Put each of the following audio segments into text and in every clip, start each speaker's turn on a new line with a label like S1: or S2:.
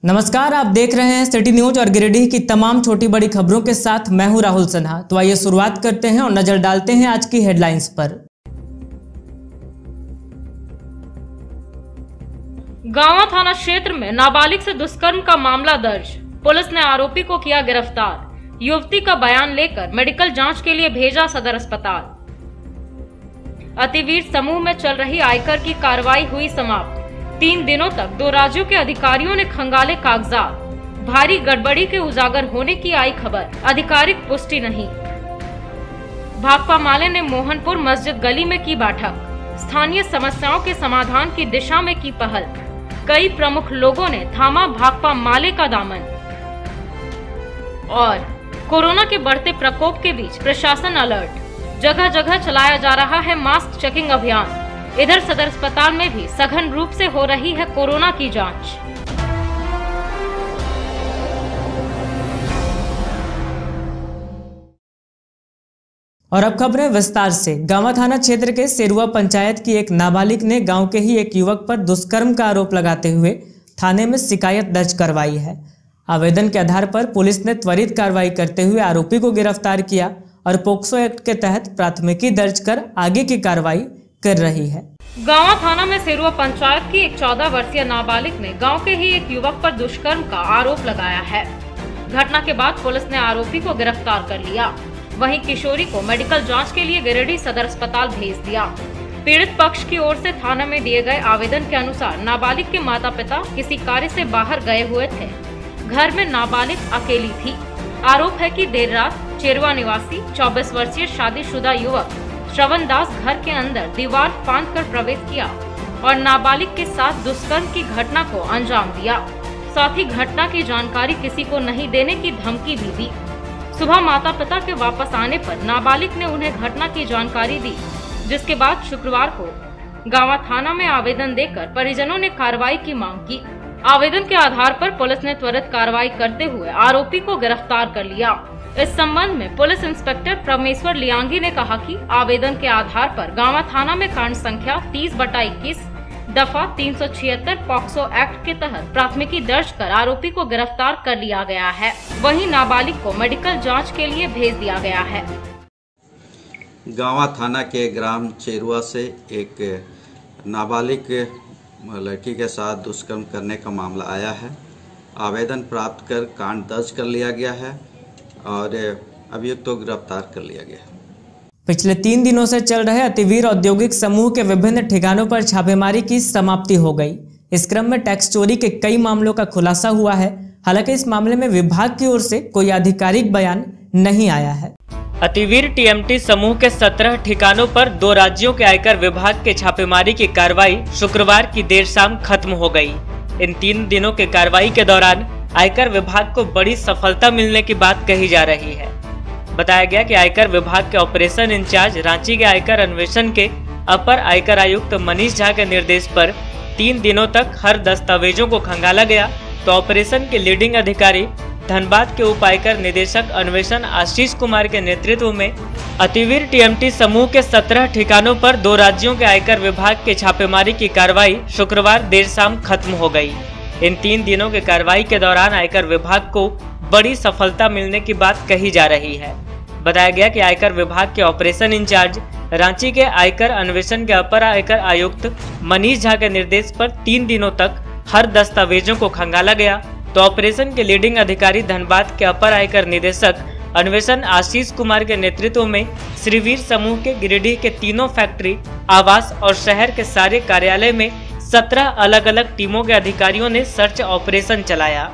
S1: नमस्कार, आप देख रहे हैं सिटी न्यूज और गिरिडीह की तमाम छोटी बड़ी खबरों के साथ मैं हूं राहुल सिन्हा। तो आइए शुरुआत करते हैं और नजर डालते हैं आज की हेडलाइंस पर।
S2: गांवा थाना क्षेत्र में नाबालिग से दुष्कर्म का मामला दर्ज, पुलिस ने आरोपी को किया गिरफ्तार। युवती का बयान लेकर मेडिकल जांच के लिए भेजा सदर अस्पताल। अतिवीर समूह में चल रही आयकर की कार्रवाई हुई समाप्त। 3 दिनों तक 2 राज्यों के अधिकारियों ने खंगाले कागजात। भारी गड़बड़ी के उजागर होने की आई खबर, आधिकारिक पुष्टि नहीं। भाकपा माले ने मोहनपुर मस्जिद गली में की बैठक, स्थानीय समस्याओं के समाधान की दिशा में की पहल। कई प्रमुख लोगों ने थामा भाकपा माले का दामन। और कोरोना के बढ़ते प्रकोप के बीच प्रशासन अलर्ट, जगह जगह चलाया जा रहा है मास्क चेकिंग अभियान। इधर सदर अस्पताल में भी सघन रूप से हो रही है कोरोना की जांच।
S1: और अब खबरें विस्तार से। गांवा थाना क्षेत्र के सेरुआ पंचायत की एक नाबालिग ने गांव के ही एक युवक पर दुष्कर्म का आरोप लगाते हुए थाने में शिकायत दर्ज करवाई है। आवेदन के आधार पर पुलिस ने त्वरित कार्रवाई करते हुए आरोपी को गिरफ्तार किया और पोक्सो एक्ट के तहत प्राथमिकी दर्ज कर आगे की कार्रवाई कर रही है।
S2: गांवा थाना में सेरुआ पंचायत की एक 14 वर्षीय नाबालिग ने गांव के ही एक युवक पर दुष्कर्म का आरोप लगाया है। घटना के बाद पुलिस ने आरोपी को गिरफ्तार कर लिया। वहीं किशोरी को मेडिकल जांच के लिए गिरिडीह सदर अस्पताल भेज दिया। पीड़ित पक्ष की ओर से थाना में दिए गए आवेदन के अनुसार नाबालिग के माता पिता किसी कार्य से बाहर गए हुए थे। घर में नाबालिग अकेली थी। आरोप है कि देर रात चेरुआ निवासी 24 वर्षीय शादीशुदा युवक श्रवण दास घर के अंदर दीवार फांदकर प्रवेश किया और नाबालिग के साथ दुष्कर्म की घटना को अंजाम दिया। साथ ही घटना की जानकारी किसी को नहीं देने की धमकी भी दी। सुबह माता पिता के वापस आने पर नाबालिग ने उन्हें घटना की जानकारी दी, जिसके बाद शुक्रवार को गांवा थाना में आवेदन देकर परिजनों ने कार्रवाई की मांग की। आवेदन के आधार पर पुलिस ने त्वरित कार्रवाई करते हुए आरोपी को गिरफ्तार कर लिया। इस संबंध में पुलिस इंस्पेक्टर परमेश्वर लियांगी ने कहा कि आवेदन के आधार पर गांवा थाना में कांड संख्या 30/21 दफा 376 पॉक्सो एक्ट के तहत प्राथमिकी दर्ज कर आरोपी को गिरफ्तार कर लिया गया है। वहीं नाबालिग को मेडिकल जांच के लिए भेज दिया गया है।
S3: गांवा थाना के ग्राम चेरुआ से एक नाबालिग लड़की के साथ दुष्कर्म करने का मामला आया है। आवेदन प्राप्त कर कांड दर्ज कर लिया गया है और अभियुक्त को गिरफ्तार कर लिया गया।
S1: पिछले 3 दिनों से चल रहे अतिवीर औद्योगिक समूह के विभिन्न ठिकानों पर छापेमारी की समाप्ति हो गई। इस क्रम में टैक्स चोरी के कई मामलों का खुलासा हुआ है। हालांकि इस मामले में विभाग की ओर से कोई आधिकारिक बयान नहीं आया है।
S4: अतिवीर टीएमटी समूह के 17 ठिकानों पर 2 राज्यों के आयकर विभाग के छापेमारी की कार्रवाई शुक्रवार की देर शाम खत्म हो गई। इन 3 दिनों के कार्रवाई के दौरान आयकर विभाग को बड़ी सफलता मिलने की बात कही जा रही है। बताया गया कि आयकर विभाग के ऑपरेशन इंचार्ज रांची के आयकर अन्वेषण के अपर आयकर आयुक्त मनीष झा के निर्देश पर 3 दिनों तक हर दस्तावेजों को खंगाला गया। तो ऑपरेशन के लीडिंग अधिकारी धनबाद के उप आयकर निदेशक अन्वेषण आशीष कुमार के नेतृत्व में अतिवीर टीएमटी समूह के 17 ठिकानों पर 2 राज्यों के आयकर विभाग के छापेमारी की कार्रवाई शुक्रवार देर शाम खत्म हो गई। इन 3 दिनों के कार्रवाई के दौरान आयकर विभाग को बड़ी सफलता मिलने की बात कही जा रही है। बताया गया कि आयकर विभाग के ऑपरेशन इंचार्ज रांची के आयकर अन्वेषण के अपर आयकर आयुक्त मनीष झा के निर्देश पर 3 दिनों तक हर दस्तावेजों को खंगाला गया। तो ऑपरेशन के लीडिंग अधिकारी धनबाद के अपर आयकर निदेशक अन्वेषण आशीष कुमार के नेतृत्व में श्रीवीर समूह के गिरिडीह के 3 फैक्ट्री, आवास और शहर के सारे कार्यालय में 17 अलग अलग टीमों के अधिकारियों ने सर्च ऑपरेशन चलाया।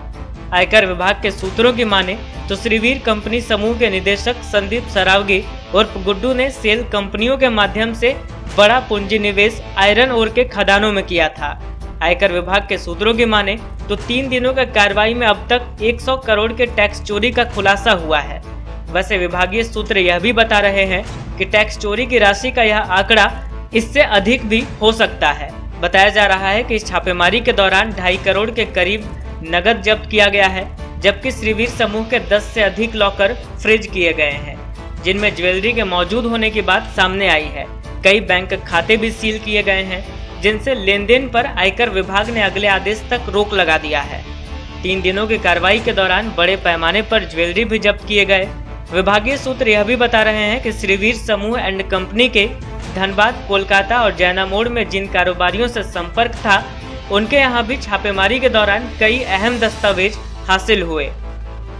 S4: आयकर विभाग के सूत्रों की माने तो श्रीवीर कंपनी समूह के निदेशक संदीप सरावगी उर्फ गुड्डू ने सेल कंपनियों के माध्यम से बड़ा पूंजी निवेश आयरन ओर के खदानों में किया था। आयकर विभाग के सूत्रों की माने तो 3 दिनों की कार्रवाई में अब तक 100 करोड़ के टैक्स चोरी का खुलासा हुआ है। वैसे विभागीय सूत्र यह भी बता रहे हैं कि टैक्स चोरी की राशि का यह आंकड़ा इससे अधिक भी हो सकता है। बताया जा रहा है कि इस छापेमारी के दौरान 2.5 करोड़ के करीब नगद जब्त किया गया है, जबकि श्रीवीर समूह के 10 से अधिक लॉकर फ्रीज किए गए हैं, जिनमें ज्वेलरी के मौजूद होने की बात सामने आई है। कई बैंक खाते भी सील किए गए हैं, जिनसे लेन देन पर आयकर विभाग ने अगले आदेश तक रोक लगा दिया है। 3 दिनों की कार्रवाई के दौरान बड़े पैमाने पर ज्वेलरी भी जब्त किए गए। विभागीय सूत्र यह भी बता रहे हैं कि श्रीवीर समूह एंड कंपनी के धनबाद, कोलकाता और जैना मोड़ में जिन कारोबारियों से संपर्क था, उनके यहाँ भी छापेमारी के दौरान कई अहम दस्तावेज हासिल हुए।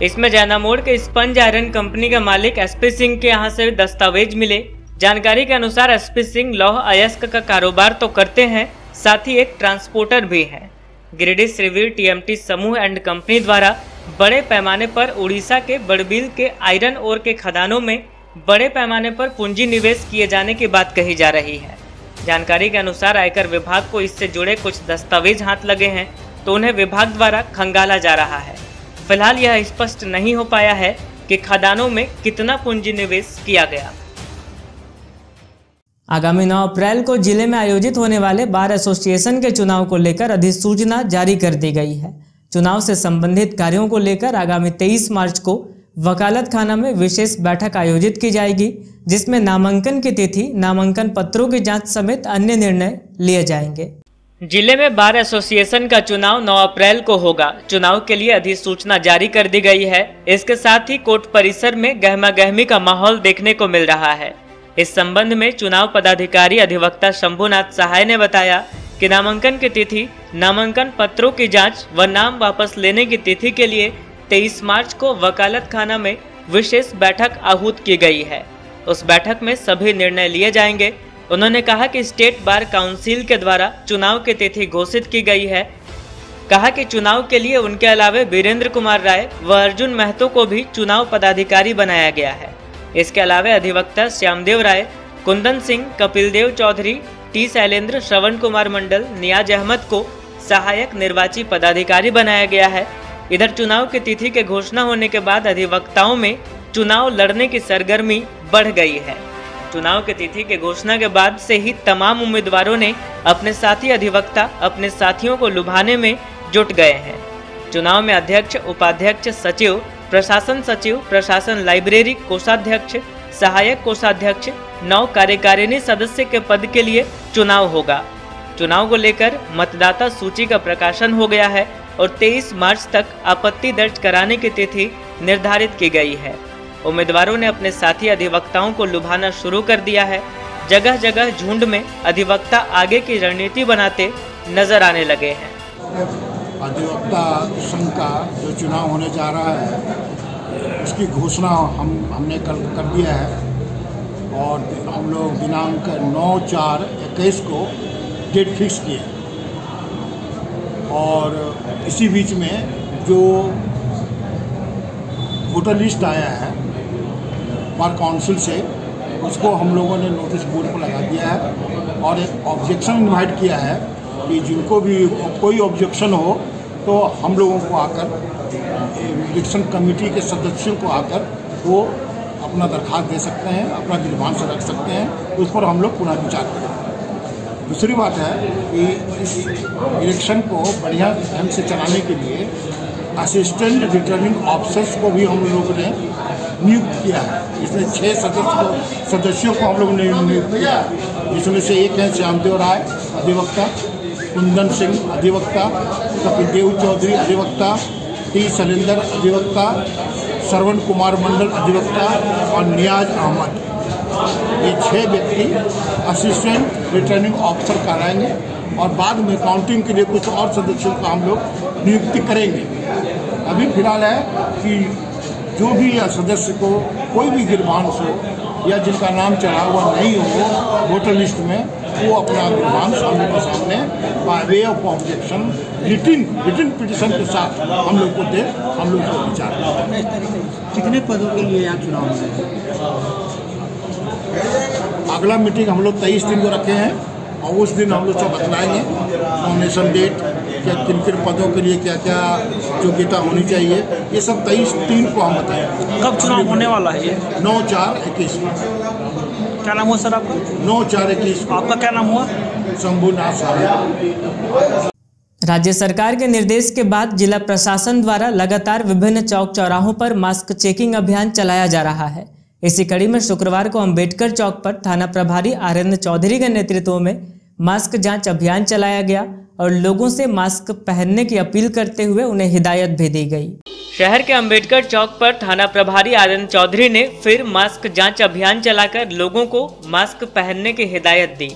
S4: इसमें जैना मोड़ के स्पंज आयरन कंपनी के मालिक एसपी सिंह के यहाँ से दस्तावेज मिले। जानकारी के अनुसार एसपी सिंह लौह अयस्क का कारोबार तो करते हैं, साथ ही एक ट्रांसपोर्टर भी है। गिरिडीह श्रीवीर टीएमटी समूह एंड कंपनी द्वारा बड़े पैमाने पर उड़ीसा के बड़बिल के आयरन ओर के खदानों में बड़े पैमाने पर पूंजी निवेश किए जाने की बात कही जा रही है। जानकारी के अनुसार आयकर विभाग को इससे जुड़े कुछ दस्तावेज हाथ लगे हैं, तो उन्हें विभाग द्वारा खंगाला जा रहा है। फिलहाल यह स्पष्ट नहीं हो पाया है कि खदानों में कितना पूंजी निवेश किया गया।
S1: आगामी 9 अप्रैल को जिले में आयोजित होने वाले बार एसोसिएशन के चुनाव को लेकर अधिसूचना जारी कर दी गई है। चुनाव से संबंधित कार्यों को लेकर आगामी 23 मार्च को वकालत खाना में विशेष बैठक आयोजित की जाएगी, जिसमें नामांकन की तिथि, नामांकन पत्रों की जांच समेत अन्य निर्णय लिए जाएंगे।
S4: जिले में बार एसोसिएशन का चुनाव 9 अप्रैल को होगा। चुनाव के लिए अधिसूचना जारी कर दी गई है। इसके साथ ही कोर्ट परिसर में गहमा गहमी का माहौल देखने को मिल रहा है। इस संबंध में चुनाव पदाधिकारी अधिवक्ता शंभुनाथ सहाय ने बताया कि नामांकन की तिथि, नामांकन पत्रों की जांच व नाम वापस लेने की तिथि के लिए 23 मार्च को वकालत खाना में विशेष बैठक आहूत की गई है। उस बैठक में सभी निर्णय लिए जाएंगे। उन्होंने कहा कि स्टेट बार काउंसिल के द्वारा चुनाव की तिथि घोषित की गई है। कहा कि चुनाव के लिए उनके अलावे वीरेंद्र कुमार राय व अर्जुन महतो को भी चुनाव पदाधिकारी बनाया गया है। इसके अलावा अधिवक्ता श्यामदेव राय, कुंदन सिंह, कपिल देव चौधरी, टी शैलेंद्र, श्रवण कुमार मंडल, नियाज अहमद को सहायक निर्वाची पदाधिकारी बनाया गया है। इधर चुनाव की तिथि के घोषणा होने के बाद अधिवक्ताओं में चुनाव लड़ने की सरगर्मी बढ़ गई है। चुनाव की तिथि के घोषणा के बाद से ही तमाम उम्मीदवारों ने अपने साथी अधिवक्ता अपने साथियों को लुभाने में जुट गए हैं। चुनाव में अध्यक्ष, उपाध्यक्ष, सचिव, प्रशासन सचिव, प्रशासन लाइब्रेरी, कोषाध्यक्ष, सहायक कोषाध्यक्ष, 9 कार्यकारिणी सदस्य के पद के लिए चुनाव होगा। चुनाव को लेकर मतदाता सूची का प्रकाशन हो गया है और 23 मार्च तक आपत्ति दर्ज कराने की तिथि निर्धारित की गई है। उम्मीदवारों ने अपने साथी अधिवक्ताओं को लुभाना शुरू कर दिया है। जगह जगह झुंड में अधिवक्ता आगे की रणनीति बनाते नजर आने लगे हैं।
S5: अधिवक्ता संघ का जो चुनाव होने जा रहा है, उसकी घोषणा हमने कल कर दिया है और हम लोग दिनांक 9/4/21 को डेट फिक्स किए और इसी बीच में जो वोटर लिस्ट आया है बार काउंसिल से, उसको हम लोगों ने नोटिस बोर्ड पर लगा दिया है और एक ऑब्जेक्शन इन्वाइट किया है कि जिनको भी कोई ऑब्जेक्शन हो तो हम लोगों को आकर इलेक्शन कमेटी के सदस्यों को आकर वो अपना दरख्वास्त दे सकते हैं, अपना ग्रीवांस रख सकते हैं, उस पर हम लोग पुनः विचार करेंगे। दूसरी बात है कि इस इलेक्शन को बढ़िया ढंग से चलाने के लिए असिस्टेंट रिटर्निंग ऑफिसर्स को भी हम लोगों ने नियुक्त किया है। इसमें 6 सदस्यों को हम लोगों ने नियुक्त किया है, जिसमें से एक है श्यामदेव राय अधिवक्ता, कुंदन सिंह अधिवक्ता, कपिल देव चौधरी अधिवक्ता, टी शैलेंद्र अधिवक्ता, श्रवण कुमार मंडल अधिवक्ता और नियाज अहमद। ये 6 व्यक्ति असिस्टेंट रिटर्निंग ऑफिसर कराएंगे और बाद में काउंटिंग के लिए कुछ और सदस्यों का हम लोग नियुक्ति करेंगे। अभी फिलहाल है कि जो भी सदस्य को कोई भी ग्रीवांस हो या जिनका नाम चढ़ा हुआ नहीं हो वोटर लिस्ट में, वो अपना ग्रीवांस हम लोग के सामने by way of objection रिटिन petition के साथ हम लोग को दे, हम लोग को विचार।
S6: कितने पदों के लिए यहाँ चुनाव है?
S5: अगला मीटिंग हम लोग 23 दिन को रखे हैं और उस दिन हम लोग सब बतलाएंगे नॉमिनेशन डेट, क्या किन किन पदों के लिए क्या क्या योग्यता होनी चाहिए, ये सब 23/3 को हम बताएंगे।
S6: कब चुनाव होने वाला है ये?
S5: 9/4/21 में।
S6: क्या नाम हुआ सर आपका?
S5: 9/4/21।
S6: आपका क्या नाम हुआ?
S5: शंभुनाथ सहाय।
S1: राज्य सरकार के निर्देश के बाद जिला प्रशासन द्वारा लगातार विभिन्न चौक चौराहों पर मास्क चेकिंग अभियान चलाया जा रहा है। इसी कड़ी में शुक्रवार को अंबेडकर चौक पर थाना प्रभारी आर्यन चौधरी के नेतृत्व में मास्क जांच अभियान चलाया गया और लोगों से मास्क पहनने की अपील करते हुए उन्हें हिदायत भी दी गई।
S4: शहर के अंबेडकर चौक पर थाना प्रभारी आनंद चौधरी ने फिर मास्क जांच अभियान चलाकर लोगों को मास्क पहनने की हिदायत दी।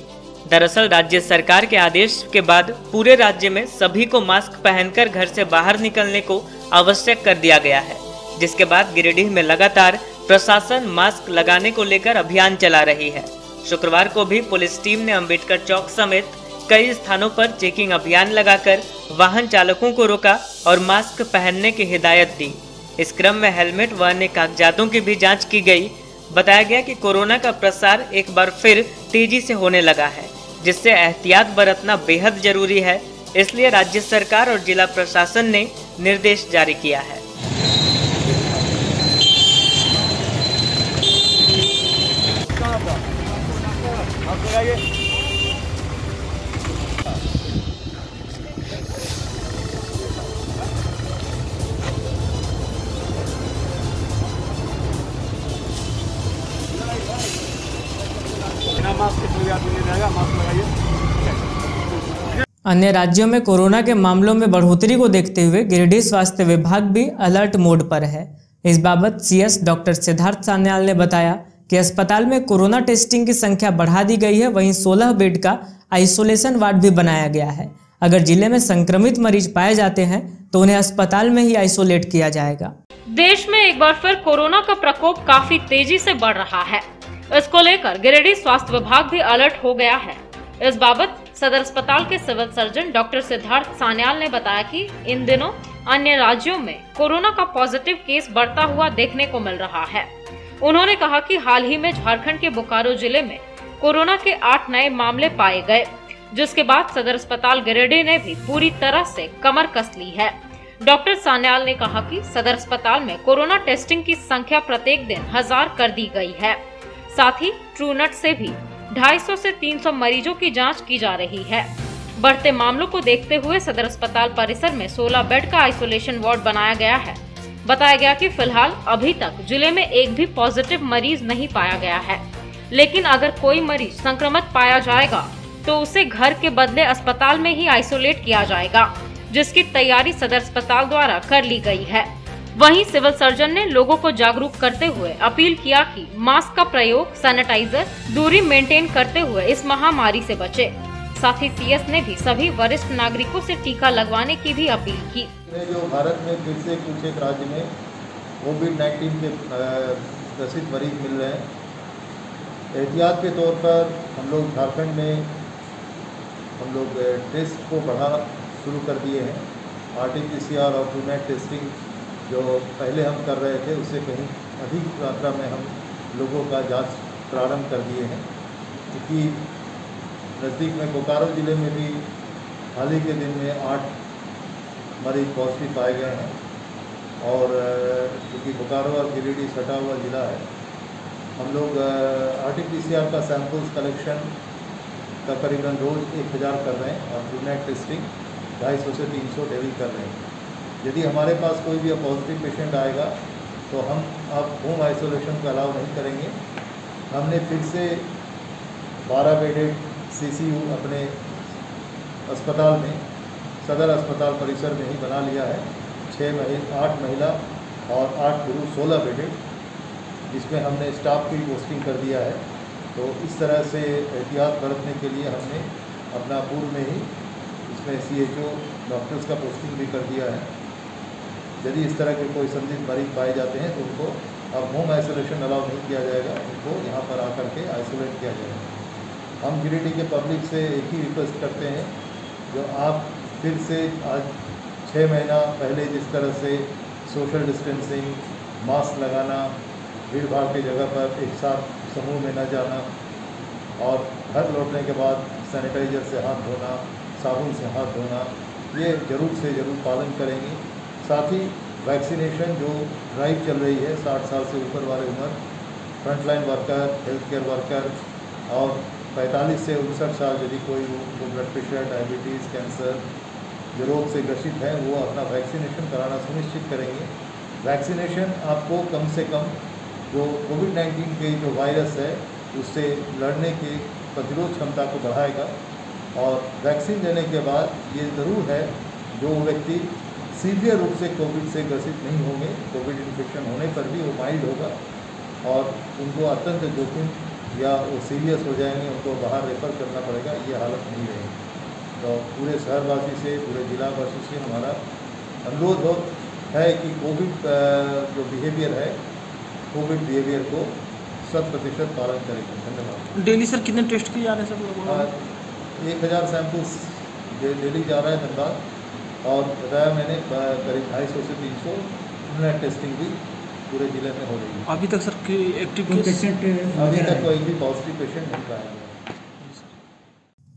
S4: दरअसल राज्य सरकार के आदेश के बाद पूरे राज्य में सभी को मास्क पहनकर घर से बाहर निकलने को आवश्यक कर दिया गया है, जिसके बाद गिरिडीह में लगातार प्रशासन मास्क लगाने को लेकर अभियान चला रही है। शुक्रवार को भी पुलिस टीम ने अंबेडकर चौक समेत कई स्थानों पर चेकिंग अभियान लगाकर वाहन चालकों को रोका और मास्क पहनने की हिदायत दी। इस क्रम में हेलमेट व अन्य कागजातों की भी जांच की गई। बताया गया कि कोरोना का प्रसार एक बार फिर तेजी से होने लगा है, जिससे एहतियात बरतना बेहद जरूरी है। इसलिए राज्य सरकार और जिला प्रशासन ने निर्देश जारी किया है।
S1: अन्य राज्यों में कोरोना के मामलों में बढ़ोतरी को देखते हुए गिरिडीह स्वास्थ्य विभाग भी अलर्ट मोड पर है। इस बाबत सीएस डॉक्टर सिद्धार्थ सान्याल ने बताया कि अस्पताल में कोरोना टेस्टिंग की संख्या बढ़ा दी गई है। वहीं 16 बेड का आइसोलेशन वार्ड भी बनाया गया है। अगर जिले में संक्रमित मरीज पाए जाते हैं तो उन्हें अस्पताल में ही आइसोलेट किया जाएगा।
S2: देश में एक बार फिर कोरोना का प्रकोप काफी तेजी से बढ़ रहा है। इसको लेकर गिरिडीह स्वास्थ्य विभाग भी अलर्ट हो गया है। इस बाबत सदर अस्पताल के civil surgeon doctor Siddharth Sanyal ने बताया कि इन दिनों अन्य राज्यों में कोरोना का पॉजिटिव केस बढ़ता हुआ देखने को मिल रहा है। उन्होंने कहा कि हाल ही में झारखंड के बोकारो जिले में कोरोना के 8 नए मामले पाए गए, जिसके बाद सदर अस्पताल गिरिडीह ने भी पूरी तरह से कमर कस ली है। डॉक्टर सान्याल ने कहा कि सदर अस्पताल में कोरोना टेस्टिंग की संख्या प्रत्येक दिन 1000 कर दी गई है। साथ ही ट्रूनेट से भी 250 से 300 मरीजों की जांच की जा रही है। बढ़ते मामलों को देखते हुए सदर अस्पताल परिसर में 16 बेड का आइसोलेशन वार्ड बनाया गया है। बताया गया कि फिलहाल अभी तक जिले में एक भी पॉजिटिव मरीज नहीं पाया गया है, लेकिन अगर कोई मरीज संक्रमित पाया जाएगा तो उसे घर के बदले अस्पताल में ही आइसोलेट किया जाएगा, जिसकी तैयारी सदर अस्पताल द्वारा कर ली गई है। वहीं सिविल सर्जन ने लोगों को जागरूक करते हुए अपील किया कि मास्क का प्रयोग, सैनिटाइजर, दूरी मेंटेन करते हुए इस महामारी से बचे। साथ ही सीएस ने भी सभी वरिष्ठ नागरिकों से टीका लगवाने की भी अपील की।
S7: जो भारत में फिर से कुछ एक राज्य में कोविड-19 के ग्रसित मरीज मिल रहे हैं, एहतियात के तौर पर हम लोग झारखंड में टेस्ट को बढ़ाना शुरू कर दिए हैं। RT-PCR और ट्रूनेट टेस्टिंग जो पहले हम कर रहे थे उससे कहीं अधिक मात्रा में हम लोगों का जांच प्रारंभ कर दिए हैं, क्योंकि नज़दीक में बोकारो ज़िले में भी हाल ही के दिन में 8 मरीज पॉजिटिव पाए गए हैं। और क्योंकि बोकारो और गिरिडीह सटा हुआ ज़िला है, हम लोग RT-PCR का सैंपल्स कलेक्शन का करीबन रोज़ 1000 कर रहे हैं और ट्रूनेट टेस्टिंग 250 से 300 डेली कर रहे हैं। यदि हमारे पास कोई भी पॉजिटिव पेशेंट आएगा तो हम अब होम आइसोलेशन को अलाउ नहीं करेंगे। हमने फिर से 12 बेडेड CCU अपने अस्पताल में, सदर अस्पताल परिसर में ही बना लिया है। 8 महिला और 8 पुरुष 16 बेडेड, जिसमें हमने स्टाफ की पोस्टिंग कर दिया है। तो इस तरह से एहतियात बरतने के लिए हमने अपना पूर्व में ही इसमें CHO डॉक्टर्स का पोस्टिंग भी कर दिया है। यदि इस तरह के कोई संदिग्ध मरीज पाए जाते हैं तो उनको अब होम आइसोलेशन अलाउ नहीं किया जाएगा, उनको यहाँ पर आकर के आइसोलेट किया जाएगा। हम गिरिडीह के पब्लिक से एक ही रिक्वेस्ट करते हैं, जो आप फिर से आज 6 महीना पहले जिस तरह से सोशल डिस्टेंसिंग, मास्क लगाना, भीड़ भाड़ की जगह पर एक साथ समूह में न जाना और घर लौटने के बाद सैनिटाइजर से हाथ धोना, साबुन से हाथ धोना, ये ज़रूर से ज़रूर पालन करेंगे। साथ ही वैक्सीनेशन जो ड्राइव चल रही है, 60 साल से ऊपर वाले उम्र, frontline worker, health care worker और 45 से 59 साल यदि कोई जो ब्लड प्रेशर, डायबिटीज़, कैंसर जो रोग से ग्रसित हैं, वो अपना वैक्सीनेशन कराना सुनिश्चित करेंगे। वैक्सीनेशन आपको कम से कम जो कोविड-19 के जो वायरस है उससे लड़ने की प्रतिरोध क्षमता को बढ़ाएगा। और वैक्सीन देने के बाद ये ज़रूर है जो व्यक्ति सीवियर रूप से कोविड से ग्रसित नहीं होंगे, कोविड इन्फेक्शन होने पर भी वो माइल्ड होगा और उनको अत्यंत जोखिम या वो सीरियस हो जाएंगे, उनको बाहर रेफर करना पड़ेगा, ये हालत नहीं रहेगी। तो पूरे शहरवासी से, पूरे जिलावासी से हमारा अनुरोध है कि कोविड जो बिहेवियर है, कोविड बिहेवियर को 100% पालन करेंगे। धन्यवाद।
S6: डेली सर कितने टेस्ट किए जा रहे हैं सब?
S7: 1000 सैंपल्स डेली जा रहा है धनबाद, और बताया मैंने करीब 250 से 300 इंटरनेट टेस्टिंग भी पूरे जिले में हो रही है।
S6: अभी तक सर एक्टिव पेशेंट
S7: अभी तक कोई भी पॉजिटिव पेशेंट नहीं पाया गया।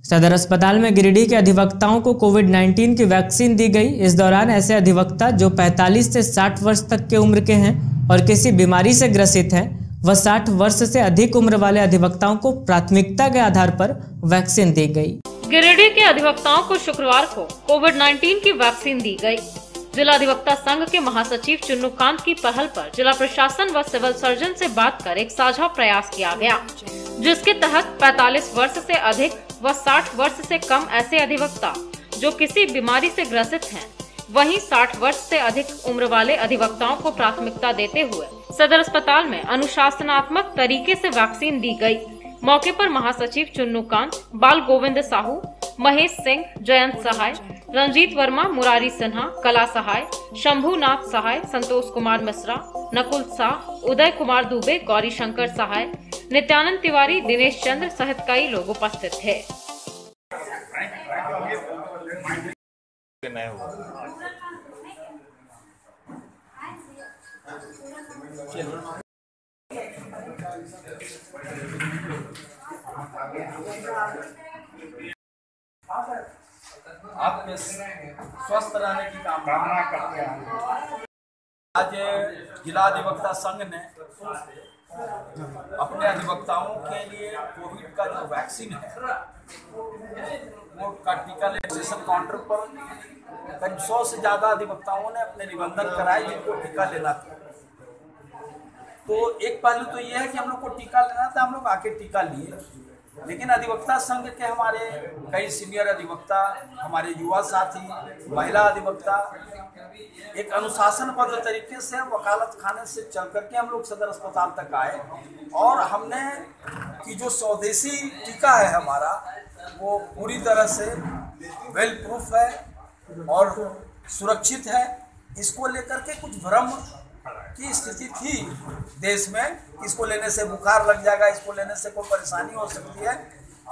S1: सदर अस्पताल में गिरिडीह के अधिवक्ताओं को कोविड-19 की वैक्सीन दी गई। इस दौरान ऐसे अधिवक्ता जो 45 से 60 वर्ष तक के उम्र के हैं और किसी बीमारी से ग्रसित हैं, व 60 वर्ष से अधिक उम्र वाले अधिवक्ताओं को प्राथमिकता के आधार पर वैक्सीन दी गई।
S2: गिरिडीह के अधिवक्ताओं को शुक्रवार को कोविड-19 की वैक्सीन दी गई। जिला अधिवक्ता संघ के महासचिव चुन्नूकांत की पहल पर जिला प्रशासन व सिविल सर्जन से बात कर एक साझा प्रयास किया गया, जिसके तहत 45 वर्ष से अधिक व 60 वर्ष से कम ऐसे अधिवक्ता जो किसी बीमारी से ग्रसित हैं, वहीं 60 वर्ष से अधिक उम्र वाले अधिवक्ताओं को प्राथमिकता देते हुए सदर अस्पताल में अनुशासनात्मक तरीके से वैक्सीन दी गई। मौके पर महासचिव चुन्नूकांत, बाल गोविंद साहू, महेश सिंह, जयंत सहाय, रंजीत वर्मा, मुरारी सिन्हा, कला सहाय, शंभुनाथ सहाय, संतोष कुमार मिश्रा, नकुल शाह, उदय कुमार दुबे, गौरी शंकर सहाय, नित्यानंद तिवारी, दिनेश चंद्र सहित कई लोग उपस्थित थे।
S8: आप स्वस्थ रहने की कामना करते हैं। आज जिला अधिवक्ता संघ ने अपने अधिवक्ताओं के लिए कोविड का जो वैक्सीन है वो का टीका लेने काउंटर पर करीब 100 से ज़्यादा अधिवक्ताओं ने अपने निबंधन कराए जिनको टीका लेना था। तो एक पहलू तो ये है कि हम लोग को टीका लेना था, हम लोग आके टीका लिए, लेकिन अधिवक्ता संघ के हमारे कई सीनियर अधिवक्ता, हमारे युवा साथी, महिला अधिवक्ता एक अनुशासनबद्ध तरीके से वकालत खाने से चल करके हम लोग सदर अस्पताल तक आए और हमने कि जो स्वदेशी टीका है हमारा वो पूरी तरह से वेल प्रूफ है और सुरक्षित है। इसको लेकर के कुछ भ्रम की स्थिति थी देश में, इसको लेने से बुखार लग जाएगा, इसको लेने से कोई परेशानी हो सकती है।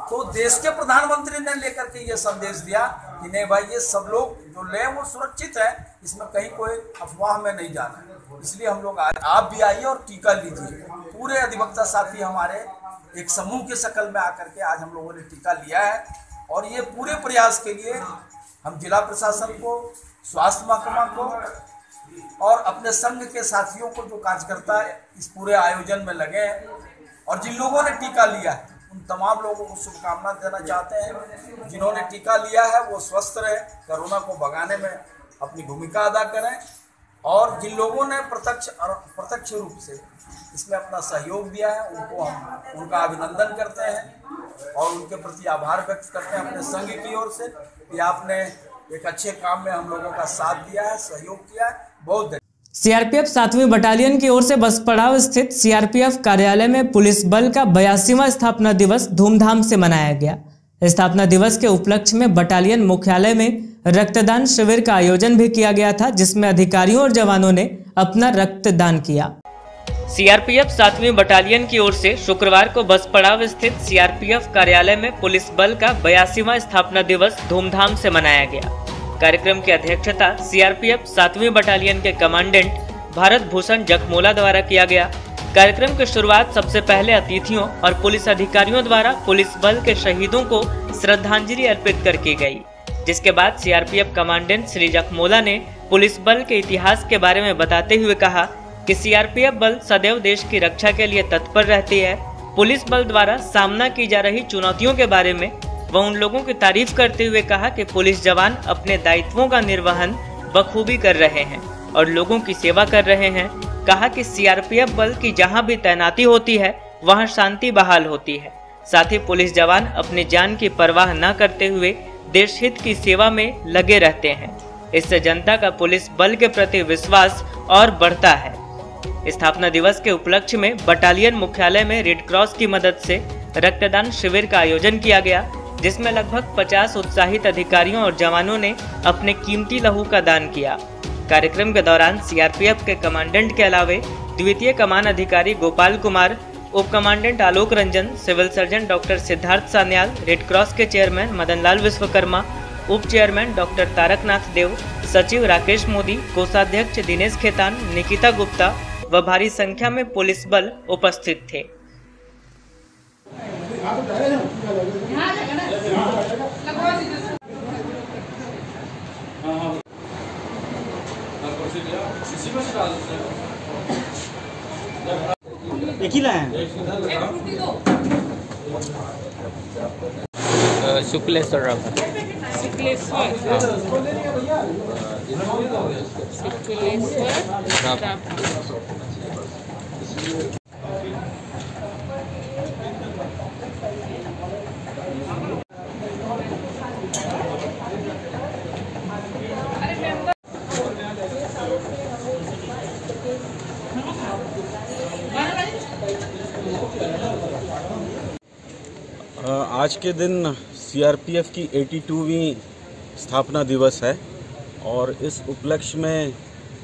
S8: तो देश के प्रधानमंत्री ने लेकर के ये संदेश दिया कि नहीं भाई, ये सब लोग जो लें वो सुरक्षित है, इसमें कहीं कोई अफवाह में नहीं जाना है। इसलिए हम लोग आज आप भी आइए और टीका लीजिए। पूरे अधिवक्ता साथी हमारे एक समूह के शक्ल में आकर के आज हम लोगों ने टीका लिया है और ये पूरे प्रयास के लिए हम जिला प्रशासन को, स्वास्थ्य महकमा को और अपने संघ के साथियों को जो कार्यकर्ता इस पूरे आयोजन में लगे हैं और जिन लोगों ने टीका लिया है उन तमाम लोगों को शुभकामना देना चाहते हैं। जिन्होंने टीका लिया है वो स्वस्थ रहे, कोरोना को भगाने में अपनी भूमिका अदा करें और जिन लोगों ने प्रत्यक्ष रूप से इसमें अपना सहयोग दिया है उनको हम उनका अभिनंदन करते हैं और उनके प्रति आभार व्यक्त करते हैं अपने संघ की ओर से कि आपने एक अच्छे काम में हम लोगों का साथ दिया है, सहयोग किया है। बहुत
S1: सीआरपीएफ 7वीं बटालियन की ओर से बसपड़ाव स्थित सीआरपीएफ कार्यालय में पुलिस बल का 82वां स्थापना दिवस धूमधाम से मनाया गया। स्थापना दिवस के उपलक्ष्य में बटालियन मुख्यालय में रक्तदान शिविर का आयोजन भी किया गया था, जिसमें अधिकारियों और जवानों ने अपना रक्तदान किया।
S4: सीआरपीएफ 7वीं बटालियन की ओर से शुक्रवार को बसपड़ाव स्थित सीआरपीएफ कार्यालय में पुलिस बल का 82वां स्थापना दिवस धूमधाम से मनाया गया। कार्यक्रम की अध्यक्षता सीआरपीएफ 7वीं बटालियन के कमांडेंट भारत भूषण जखमोला द्वारा किया गया। कार्यक्रम की शुरुआत सबसे पहले अतिथियों और पुलिस अधिकारियों द्वारा पुलिस बल के शहीदों को श्रद्धांजलि अर्पित कर की गई, जिसके बाद सीआरपीएफ कमांडेंट श्री जखमोला ने पुलिस बल के इतिहास के बारे में बताते हुए कहा कि सीआरपीएफ बल सदैव देश की रक्षा के लिए तत्पर रहती है। पुलिस बल द्वारा सामना की जा रही चुनौतियों के बारे में वह उन लोगों की तारीफ करते हुए कहा कि पुलिस जवान अपने दायित्वों का निर्वहन बखूबी कर रहे हैं और लोगों की सेवा कर रहे हैं। कहा कि सीआरपीएफ बल की जहां भी तैनाती होती है वहां शांति बहाल होती है। साथ ही पुलिस जवान अपनी जान की परवाह न करते हुए देश हित की सेवा में लगे रहते हैं। इससे जनता का पुलिस बल के प्रति विश्वास और बढ़ता है। स्थापना दिवस के उपलक्ष्य में बटालियन मुख्यालय में रेड क्रॉस की मदद से रक्तदान शिविर का आयोजन किया गया, जिसमें लगभग 50 उत्साहित अधिकारियों और जवानों ने अपने कीमती लहू का दान किया। कार्यक्रम के दौरान सीआरपीएफ के कमांडेंट के अलावे द्वितीय कमान अधिकारी गोपाल कुमार, उप commandant Alok Ranjan, civil surgeon doctor Siddharth Sanyal, red cross के चेयरमैन मदन लाल विश्वकर्मा, उप चेयरमैन डॉक्टर तारकनाथ देव, सचिव राकेश मोदी, कोषाध्यक्ष दिनेश खेतान, निकिता गुप्ता व भारी संख्या में पुलिस बल उपस्थित थे।
S6: एक ही लाए
S9: शुक्लेश्वर
S10: आज के दिन सीआरपीएफ की 82वीं स्थापना दिवस है और इस उपलक्ष्य में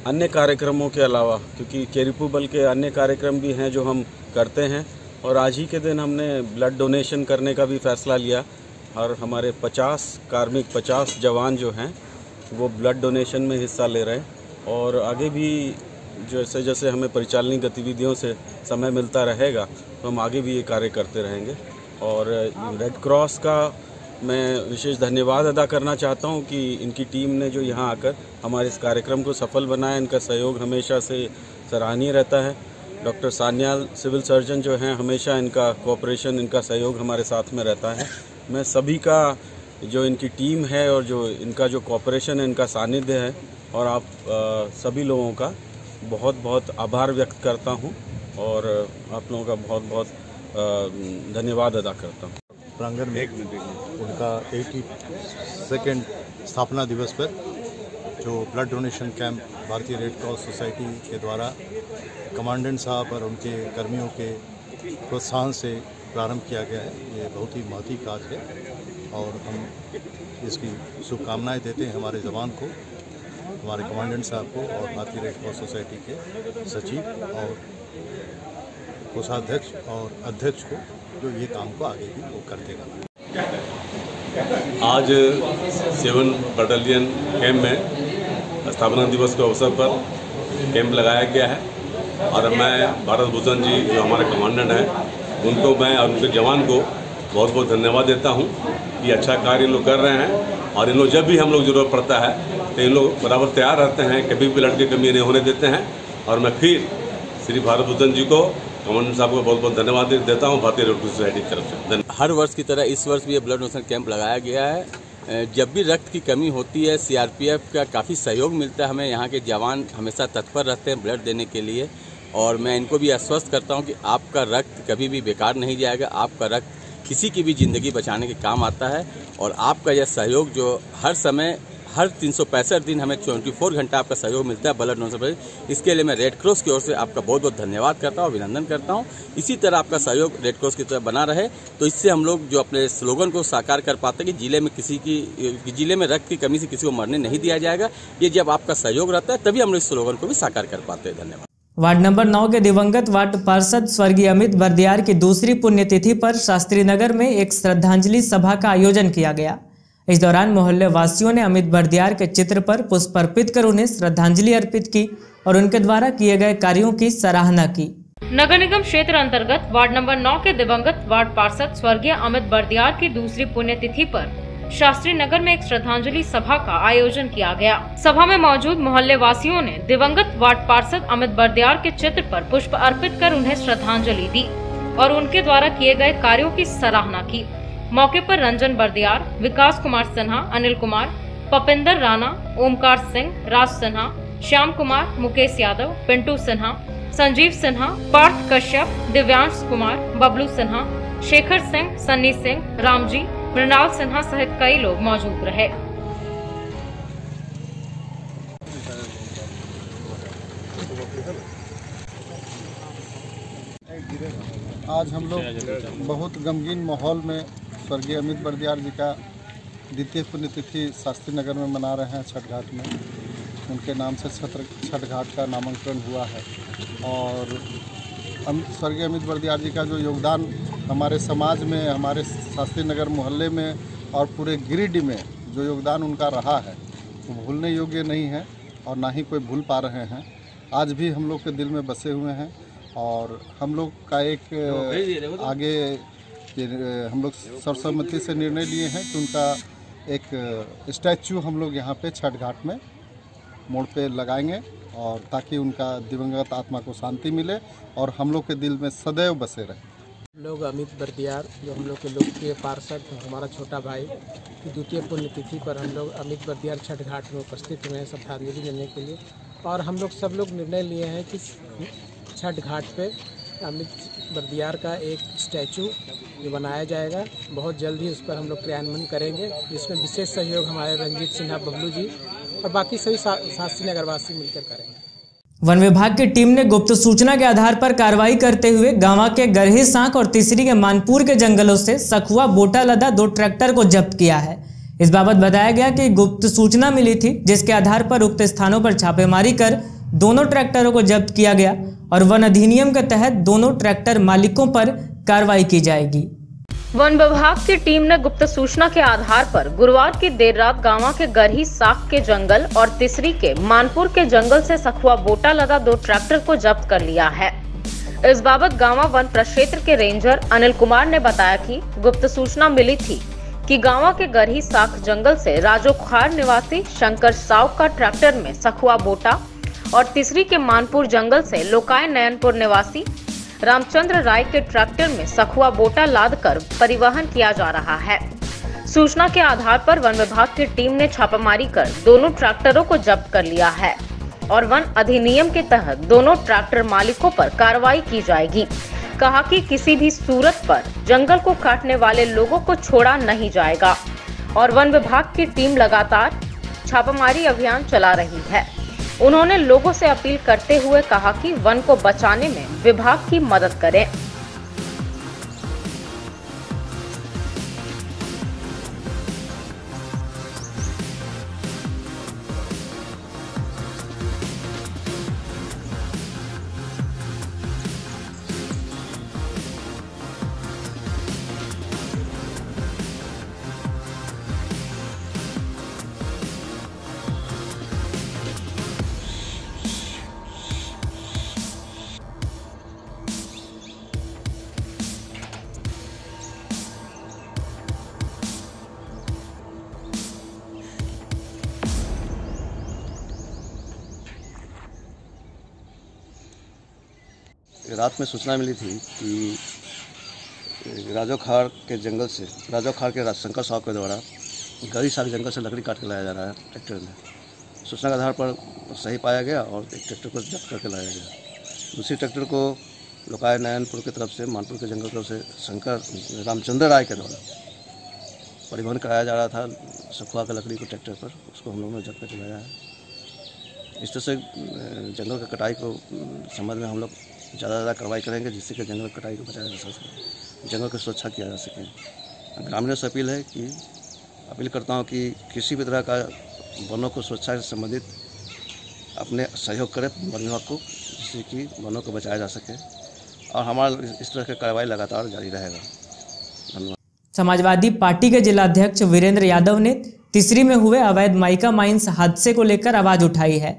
S10: अन्य कार्यक्रमों के अलावा, क्योंकि केरिपू बल के अन्य कार्यक्रम भी हैं जो हम करते हैं, और आज ही के दिन हमने ब्लड डोनेशन करने का भी फैसला लिया और हमारे 50 कार्मिक 50 जवान जो हैं वो ब्लड डोनेशन में हिस्सा ले रहे हैं। और आगे भी जैसे जैसे हमें परिचालनी गतिविधियों से समय मिलता रहेगा तो हम आगे भी ये कार्य करते रहेंगे। और रेड क्रॉस का मैं विशेष धन्यवाद अदा करना चाहता हूं कि इनकी टीम ने जो यहां आकर हमारे इस कार्यक्रम को सफल बनाया, इनका सहयोग हमेशा से सराहनीय रहता है। डॉक्टर सान्याल सिविल सर्जन जो हैं, हमेशा इनका कोऑपरेशन, इनका सहयोग हमारे साथ में रहता है। मैं सभी का जो इनकी टीम है और जो इनका जो कोऑपरेशन है, इनका सानिध्य है, और आप सभी लोगों का बहुत बहुत आभार व्यक्त करता हूं और आप लोगों का बहुत बहुत धन्यवाद अदा करता हूँ।
S7: प्रांगण में उनका 82nd स्थापना दिवस पर जो ब्लड डोनेशन कैंप भारतीय रेड क्रॉस सोसाइटी के द्वारा कमांडेंट साहब और उनके कर्मियों के प्रोत्साहन से प्रारंभ किया गया है, ये बहुत ही महती कार्य है और हम इसकी शुभकामनाएं देते हैं हमारे जवान को, हमारे कमांडेंट साहब को और भारतीय रेड क्रॉस सोसाइटी के सचिव और कोषाध्यक्ष और अध्यक्ष को, जो ये काम को आगे भी वो करते रहेंगे।
S11: आज 7 बटालियन कैंप में स्थापना दिवस के अवसर पर कैंप लगाया गया है और मैं भारत भूषण जी जो हमारे कमांडेंट हैं उनको मैं और उनके जवान को बहुत बहुत धन्यवाद देता हूं कि अच्छा कार्य लोग कर रहे हैं। और इन लोग जब भी हम लोग जरूरत पड़ता है तो इन लोग बराबर तैयार रहते हैं, कभी भी ब्लड की कमी नहीं होने देते हैं। और मैं फिर श्री भारत भूषण जी को, कमांडेंट साहब को बहुत बहुत धन्यवाद देता हूं भारतीय रेड क्रॉस सोसाइटी की तरफ से।
S9: हर वर्ष की तरह इस वर्ष भी ये ब्लड डोनेशन कैंप लगाया गया है। जब भी रक्त की कमी होती है, सीआरपीएफ का काफ़ी सहयोग मिलता है हमें। यहाँ के जवान हमेशा तत्पर रहते हैं ब्लड देने के लिए और मैं इनको भी आश्वस्त करता हूँ कि आपका रक्त कभी भी बेकार नहीं जाएगा। आपका रक्त किसी की भी ज़िंदगी बचाने के काम आता है और आपका यह सहयोग जो हर समय, हर 365 दिन हमें 24 घंटा आपका सहयोग मिलता है ब्लड डोनेशन पर, इसके लिए मैं रेड क्रॉस की ओर से आपका बहुत बहुत धन्यवाद करता हूँ, अभिनंदन करता हूँ। इसी तरह आपका सहयोग रेड क्रॉस की तरह बना रहे तो इससे हम लोग जो अपने स्लोगन को साकार कर पाते हैं कि जिले में रक्त की कमी से किसी को मरने नहीं दिया जाएगा। ये जब आपका सहयोग रहता है तभी हम लोग इस स्लोगन को भी साकार कर पाते हैं। धन्यवाद।
S1: वार्ड नंबर 9 के दिवंगत वार्ड पार्षद स्वर्गीय अमित बर्दियार की दूसरी पुण्यतिथि पर शास्त्री नगर में एक श्रद्धांजलि सभा का आयोजन किया गया। इस दौरान मोहल्ले वासियों ने अमित बर्दियार के चित्र पर पुष्प अर्पित कर उन्हें श्रद्धांजलि अर्पित की और उनके द्वारा किए गए कार्यों की सराहना की।
S2: नगर निगम क्षेत्र अंतर्गत वार्ड नंबर 9 के दिवंगत वार्ड पार्षद स्वर्गीय अमित बर्दियार की दूसरी पुण्यतिथि पर शास्त्री नगर में एक श्रद्धांजलि सभा का आयोजन किया गया। सभा में मौजूद मोहल्ले वासियों ने दिवंगत वार्ड पार्षद अमित बर्दियार के चित्र पर पुष्प अर्पित कर उन्हें श्रद्धांजलि दी और उनके द्वारा किए गए कार्यों की सराहना की। मौके पर रंजन बर्दियार, विकास कुमार सिन्हा, अनिल कुमार, पपिंदर राणा, ओमकार सिंह, राज सिन्हा, श्याम कुमार, मुकेश यादव, पिंटू सिन्हा, संजीव सिन्हा, पार्थ कश्यप, दिव्यांश कुमार, बबलू सिन्हा, शेखर सिंह, सन्नी सिंह, रामजी, मृणाल सिन्हा सहित कई लोग मौजूद रहे।
S7: आज हम लोग बहुत गमगीन माहौल में स्वर्गीय अमित बर्दियार जी का द्वितीय पुण्यतिथि शास्त्री नगर में मना रहे हैं। छठ घाट में उनके नाम से छठ घाट का नामांकन हुआ है और स्वर्गीय अमित बर्दियार जी का जो योगदान हमारे समाज में, हमारे शास्त्री नगर मोहल्ले में और पूरे गिरिडीह में जो योगदान उनका रहा है वो भूलने योग्य नहीं है और ना ही कोई भूल पा रहे हैं। आज भी हम लोग के दिल में बसे हुए हैं और हम लोग का एक आगे हम लोग सर्वसम्मति से निर्णय लिए हैं कि उनका एक स्टैचू हम लोग यहाँ पे छठ घाट में मोड़ पे लगाएंगे और ताकि उनका दिवंगत आत्मा को शांति मिले और हम लोग के दिल में सदैव बसे रहे।
S12: लोग अमित बर्दियार जो हम लोग के लोकप्रिय पार्षद, हमारा छोटा भाई की द्वितीय पुण्यतिथि पर हम लोग अमित बर्दियार छठ घाट में उपस्थित हुए हैं श्रद्धांजलि देने के लिए और हम लोग सब लोग निर्णय लिए हैं कि छठ घाट पे अमित बर्दियार का एक स्टैचू जो बनाया जाएगा, बहुत जल्द ही उस पर हम लोग क्रियान्वयन करेंगे, जिसमें विशेष सहयोग हमारे रंजीत सिन्हा बबलू जी और बाकी सभी शास्त्री नगरवासी मिलकर करेंगे।
S1: वन विभाग की टीम ने गुप्त सूचना के आधार पर कार्रवाई करते हुए गांवा के गरही सांक और तिसरी के मानपुर के जंगलों से सखुआ बोटा लदा 2 ट्रैक्टर को जब्त किया है। इस बाबत बताया गया कि गुप्त सूचना मिली थी, जिसके आधार पर उक्त स्थानों पर छापेमारी कर दोनों ट्रैक्टरों को जब्त किया गया और वन अधिनियम के तहत दोनों ट्रैक्टर मालिकों पर कार्रवाई की जाएगी।
S2: वन विभाग की टीम ने गुप्त सूचना के आधार पर गुरुवार की देर रात गांवा के गरही साख के जंगल और तिसरी के मानपुर के जंगल से सखुआ बोटा लदा 2 ट्रैक्टर को जब्त कर लिया है। इस बाबत गांवा वन प्रक्षेत्र के रेंजर अनिल कुमार ने बताया कि गुप्त सूचना मिली थी कि गांवा के गरही साख जंगल से राजोखार निवासी शंकर साव का ट्रैक्टर में सखुआ बोटा और तिसरी के मानपुर जंगल से लोकाय नयनपुर निवासी रामचंद्र राय के ट्रैक्टर में सखुआ बोटा लादकर परिवहन किया जा रहा है। सूचना के आधार पर वन विभाग की टीम ने छापेमारी कर दोनों ट्रैक्टरों को जब्त कर लिया है और वन अधिनियम के तहत दोनों ट्रैक्टर मालिकों पर कार्रवाई की जाएगी। कहा कि किसी भी सूरत पर जंगल को काटने वाले लोगों को छोड़ा नहीं जाएगा और वन विभाग की टीम लगातार छापेमारी अभियान चला रही है। उन्होंने लोगों से अपील करते हुए कहा कि वन को बचाने में विभाग की मदद करें।
S13: रात में सूचना मिली थी कि राजोखार के जंगल से राजोखार के शंकर साहब के द्वारा गरही साख जंगल से लकड़ी काट के लाया जा रहा है ट्रैक्टर में। सूचना के आधार पर सही पाया गया और एक ट्रैक्टर को जब्त करके लाया गया। दूसरी ट्रैक्टर को लोकाय नयनपुर की तरफ से मानपुर के जंगल की तरफ से शंकर रामचंद्र राय के द्वारा परिवहन कराया जा रहा था सखुआ की लकड़ी को ट्रैक्टर पर, उसको हम लोगों ने जब्त करके लाया है। इस तरह से जंगल की कटाई को संबंध में हम लोग ज़्यादा कार्रवाई करेंगे, जिससे कि जंगल कटाई को बचाया जा सके, जंगल की सुरक्षा किया जा सके। ग्रामीणों से अपील करता हूँ कि किसी भी तरह का वनों को सुरक्षा से संबंधित अपने सहयोग करें वन विभाग को, जिससे कि वनों को बचाया जा सके और हमारा इस तरह की कार्रवाई लगातार जारी रहेगा। धन्यवाद।
S1: समाजवादी पार्टी के जिलाध्यक्ष वीरेंद्र यादव ने तिसरी में हुए अवैध माइका माइंस हादसे को लेकर आवाज उठाई है।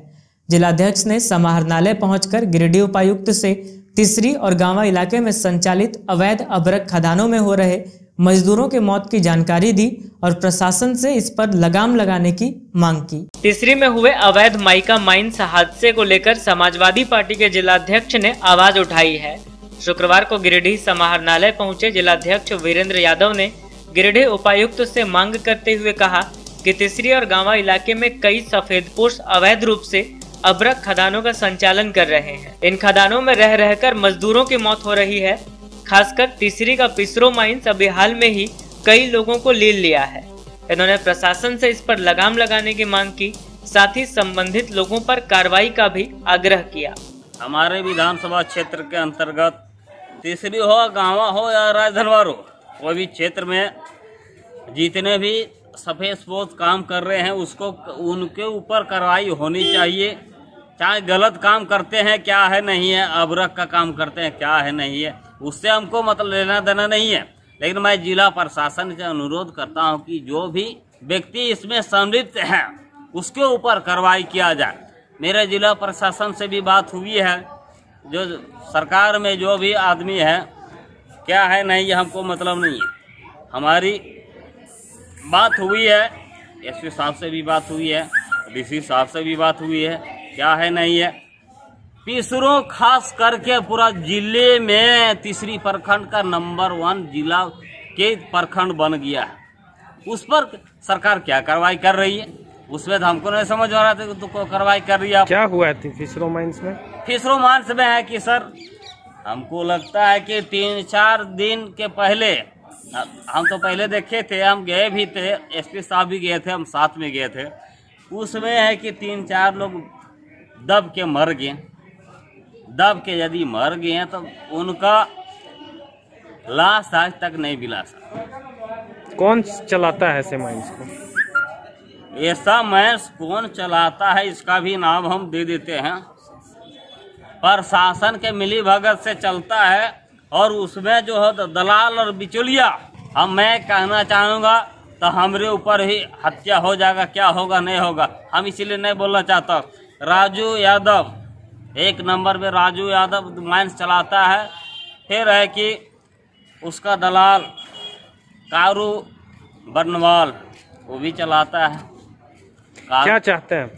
S1: जिलाध्यक्ष ने समाहरणालय पहुंचकर गिरिडीह उपायुक्त से तिसरी और गांवा इलाके में संचालित अवैध अभ्रक खदानों में हो रहे मजदूरों के मौत की जानकारी दी और प्रशासन से इस पर लगाम लगाने की मांग की।
S4: तिसरी में हुए अवैध माइका माइंस हादसे को लेकर समाजवादी पार्टी के जिलाध्यक्ष ने आवाज उठाई है। शुक्रवार को गिरिडीह समाहरणालय पहुंचे जिलाध्यक्ष वीरेंद्र यादव ने गिरिडीह उपायुक्त से मांग करते हुए कहा कि तिसरी और गांवा इलाके में कई सफेदपोश अवैध रूप से अभ्रक खदानों का संचालन कर रहे हैं। इन खदानों में रह रहकर मजदूरों की मौत हो रही है। खासकर तीसरी का पिसरो माइंस अभी हाल में ही कई लोगों को ले लिया है। इन्होंने प्रशासन से इस पर लगाम लगाने की मांग की, साथ ही संबंधित लोगों पर कार्रवाई का भी आग्रह किया।
S14: हमारे विधानसभा क्षेत्र के अंतर्गत तीसरी हो, गाँवा हो या राजधनवार हो, कोई भी क्षेत्र में जितने भी सफेदपोश काम कर रहे हैं उसको उनके ऊपर कार्रवाई होनी चाहिए। चाहे गलत काम करते हैं क्या है नहीं है, अबरक का काम करते हैं क्या है नहीं है, उससे हमको मतलब लेना देना नहीं है। लेकिन मैं जिला प्रशासन से अनुरोध करता हूं कि जो भी व्यक्ति इसमें संलिप्त है उसके ऊपर कार्रवाई किया जाए। मेरे जिला प्रशासन से भी बात हुई है, जो सरकार में जो भी आदमी है क्या है नहीं है हमको मतलब नहीं है। हमारी बात हुई है, एसपी साहब से भी बात हुई है, डीसी साहब से भी बात हुई है, क्या है नहीं है। पिसरो खास करके पूरा जिले में तीसरी प्रखंड का नंबर 1 जिला के प्रखंड बन गया है। उस पर सरकार क्या कार्रवाई कर रही है, उसमें तो हमको नहीं समझ आ रहा था कि तो कार्रवाई कर रही है।
S15: क्या हुआ थी फिशरो माइंस में?
S14: फिशरो माइंस में है कि सर हमको लगता है कि 3-4 दिन के पहले, हम तो पहले देखे थे, हम गए भी थे, एसपी साहब भी गए थे, हम साथ में गए थे। उसमें है कि 3-4 लोग दब के मर गए। दब के यदि मर गए हैं तो उनका लाश आज तक नहीं मिला सर।
S15: कौन चलाता है ऐसे माइंस को?
S14: ऐसा माइंस कौन चलाता है इसका भी नाम हम दे देते हैं। प्रशासन के मिली भगत से चलता है और उसमें जो है दलाल और बिचौलिया, मैं कहना चाहूँगा तो हमारे ऊपर ही हत्या हो जाएगा, क्या होगा नहीं होगा हम इसीलिए नहीं बोलना चाहता। राजू यादव 1 नंबर पे राजू यादव माइंस चलाता है। फिर है कि उसका दलाल कारू बर्नवाल वो भी चलाता है।
S15: क्या चाहते हैं?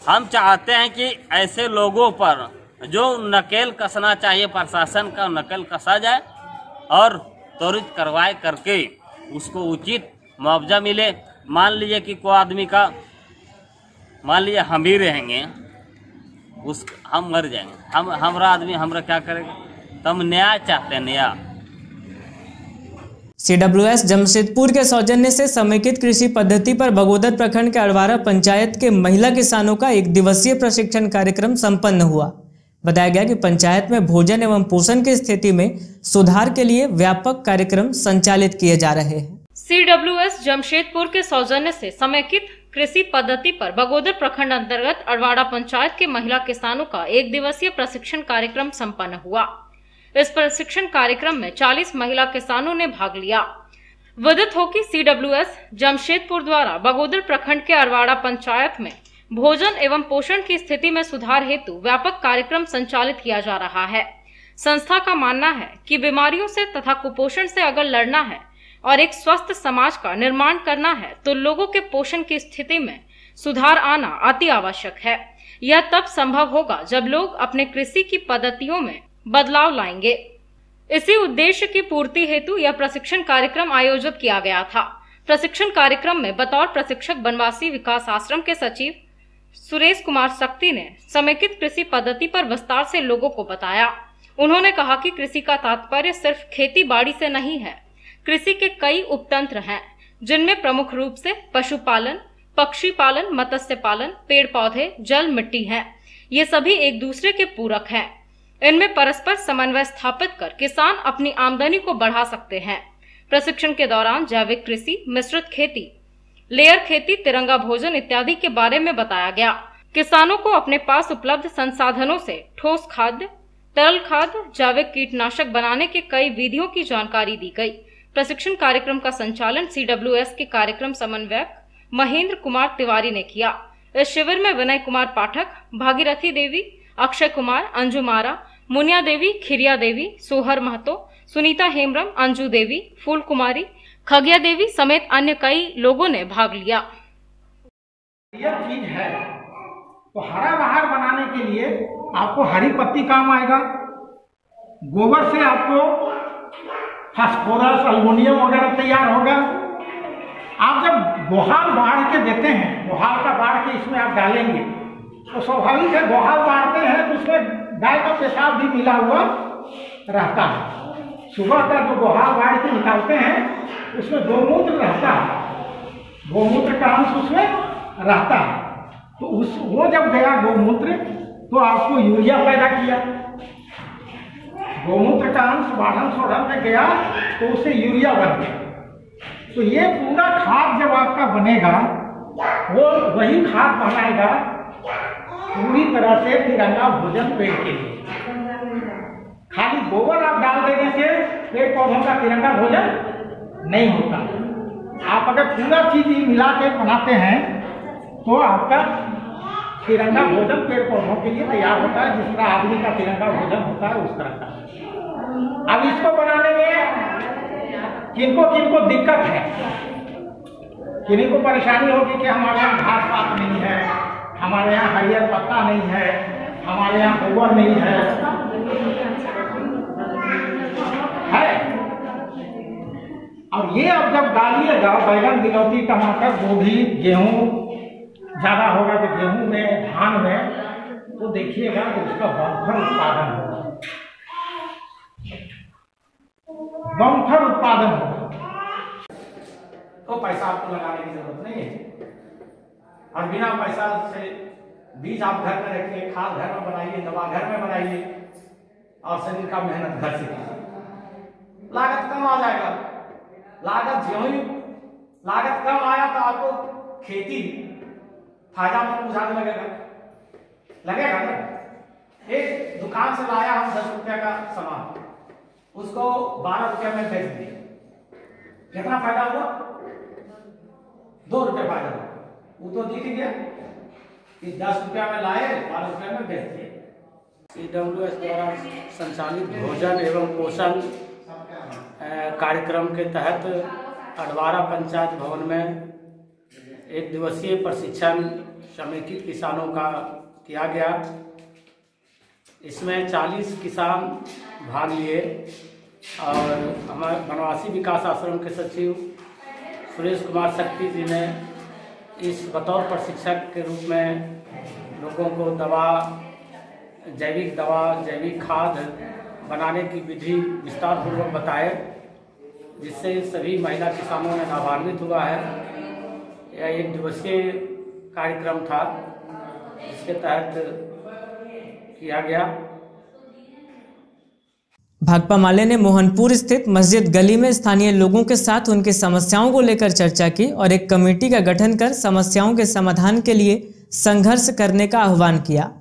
S14: हम चाहते हैं कि ऐसे लोगों पर जो नकेल कसना चाहिए, प्रशासन का नकेल कसा जाए और त्वरित कार्रवाई करके उसको उचित मुआवजा मिले। मान लीजिए कि कोई आदमी का, मान लीजिए हम ही रहेंगे, हम मर जाएंगे, हमारा आदमी हमरा क्या करेगा, तो हम न्याय चाहते हैं, न्याय।
S1: CWS जमशेदपुर के सौजन्य से समेकित कृषि पद्धति पर बगोदर प्रखंड के अड़वारा पंचायत के महिला किसानों का 1 दिवसीय प्रशिक्षण कार्यक्रम संपन्न हुआ। बताया गया कि पंचायत में भोजन एवं पोषण की स्थिति में सुधार के लिए व्यापक कार्यक्रम संचालित किए जा रहे हैं।
S2: CWS जमशेदपुर के सौजन्य से समेकित कृषि पद्धति पर बगोदर प्रखंड अंतर्गत अड़वाड़ा पंचायत के महिला किसानों का 1 दिवसीय प्रशिक्षण कार्यक्रम संपन्न हुआ। इस प्रशिक्षण कार्यक्रम में 40 महिला किसानों ने भाग लिया। विदित हो कि CWS जमशेदपुर द्वारा बगोदर प्रखंड के अड़वाड़ा पंचायत में भोजन एवं पोषण की स्थिति में सुधार हेतु व्यापक कार्यक्रम संचालित किया जा रहा है। संस्था का मानना है कि बीमारियों से तथा कुपोषण से अगर लड़ना है और एक स्वस्थ समाज का निर्माण करना है तो लोगों के पोषण की स्थिति में सुधार आना अति आवश्यक है। यह तब संभव होगा जब लोग अपने कृषि की पद्धतियों में बदलाव लाएंगे। इसी उद्देश्य की पूर्ति हेतु यह प्रशिक्षण कार्यक्रम आयोजित किया गया था। प्रशिक्षण कार्यक्रम में बतौर प्रशिक्षक बनवासी विकास आश्रम के सचिव सुरेश कुमार शक्ति ने समेकित कृषि पद्धति पर विस्तार से लोगों को बताया। उन्होंने कहा कि कृषि का तात्पर्य सिर्फ खेती बाड़ी से नहीं है। कृषि के कई उपतंत्र हैं, जिनमें प्रमुख रूप से पशुपालन, पक्षी पालन, मत्स्य पालन, पेड़ पौधे, जल, मिट्टी हैं। ये सभी एक दूसरे के पूरक हैं। इनमें परस्पर समन्वय स्थापित कर किसान अपनी आमदनी को बढ़ा सकते हैं। प्रशिक्षण के दौरान जैविक कृषि, मिश्रित खेती, लेयर खेती, तिरंगा भोजन इत्यादि के बारे में बताया गया। किसानों को अपने पास उपलब्ध संसाधनों से ठोस खाद्य, तरल खाद्य, जैविक कीटनाशक बनाने के कई विधियों की जानकारी दी गई। प्रशिक्षण कार्यक्रम का संचालन CWS के कार्यक्रम समन्वयक महेंद्र कुमार तिवारी ने किया। इस शिविर में विनय कुमार पाठक, भागीरथी देवी, अक्षय कुमार, अंजू मारा, मुनिया देवी, खिरिया देवी, सोहर महतो, सुनीता हेमब्रम, अंजू देवी, फूल कुमारी, खगिया देवी समेत अन्य कई लोगों ने भाग लिया।
S5: यह चीज है तो हरा बहार बनाने के लिए आपको हरी पत्ती काम आएगा। गोबर से आपको फास्फोरस, अल्मोनियम वगैरह तैयार होगा। आप जब गोहाल बाढ़ के देते हैं, गोहाल का बाढ़ के इसमें आप डालेंगे तो स्वाभाविक है गोहाल बाढ़ते हैं तो उसमें गाय का पेशाब भी मिला हुआ रहता है। सुबह का जो गोहार बाढ़ के निकालते हैं उसमें गौमूत्र रहता है, गौमूत्र का अंश उसमें रहता है। तो वो जब गया गौमूत्र तो आपको यूरिया पैदा किया, गौमूत्र का अंश बाढ़न सोढ़न में गया तो उससे यूरिया बन गया। तो ये पूरा खाद जब आपका बनेगा वो वही खाद बनाएगा पूरी तरह से तिरंगा भोजन पेड़ के लिए। खाली गोबर आप डाल देने से पेड़ पौधों का तिरंगा भोजन नहीं होता। आप अगर पूरा चीज मिला के बनाते हैं तो आपका तिरंगा भोजन पेड़ पौधों के लिए तैयार होता है, जिस तरह आदमी का तिरंगा भोजन होता है उस तरह का। अब इसको बनाने में किनको किनको दिक्कत है, किन्हीं को परेशानी होगी कि हमारे यहाँ घास पात नहीं है, हमारे यहाँ हरियर पत्ता नहीं है, हमारे यहाँ गोबर नहीं है, और ये अब जब डालिएगा बैगन, गिलौटी, टमाटर, गोभी, गेहूँ ज़्यादा होगा तो गेहूँ में, धान में, तो देखिएगा कि उसका बम्फर उत्पादन होगा, बम्फर उत्पादन होगा। तो पैसा आपको लगाने की जरूरत नहीं है, और बिना पैसा से बीज आप घर में रखिए, खाद घर में बनाइए, दवा घर में बनाइए, और शरीर का मेहनत घर से कीजिए, लागत कम आ जाएगा। लागत जो ही लागत कम आया तो आपको खेती फायदा मंद बुझाने लगेगा ना। एक दुकान से लाया हम 10 रुपये का सामान, उसको 12 रुपये में बेच दिए, कितना फायदा हुआ? 2 रुपये फायदा हुआ। वो तो दिख गया कि 10 रुपया में लाए, 12 रुपये में बेच दिए।
S12: EWS द्वारा संचालित भोजन एवं पोषण कार्यक्रम के तहत अडवारा पंचायत भवन में 1 दिवसीय प्रशिक्षण समेकित किसानों का किया गया। इसमें 40 किसान भाग लिए और हमारे वनवासी विकास आश्रम के सचिव सुरेश कुमार शक्ति जी ने इस बतौर प्रशिक्षक के रूप में लोगों को जैविक दवा, जैविक खाद बनाने की विधि विस्तार पूर्वक बताए, जिससे सभी महिला किसानों ने लाभान्वित हुआ है। यह 1 दिवसीय कार्यक्रम था, इसके तहत किया गया।
S1: भाकपा माले ने मोहनपुर स्थित मस्जिद गली में स्थानीय लोगों के साथ उनकी समस्याओं को लेकर चर्चा की और एक कमेटी का गठन कर समस्याओं के समाधान के लिए संघर्ष करने का आह्वान किया।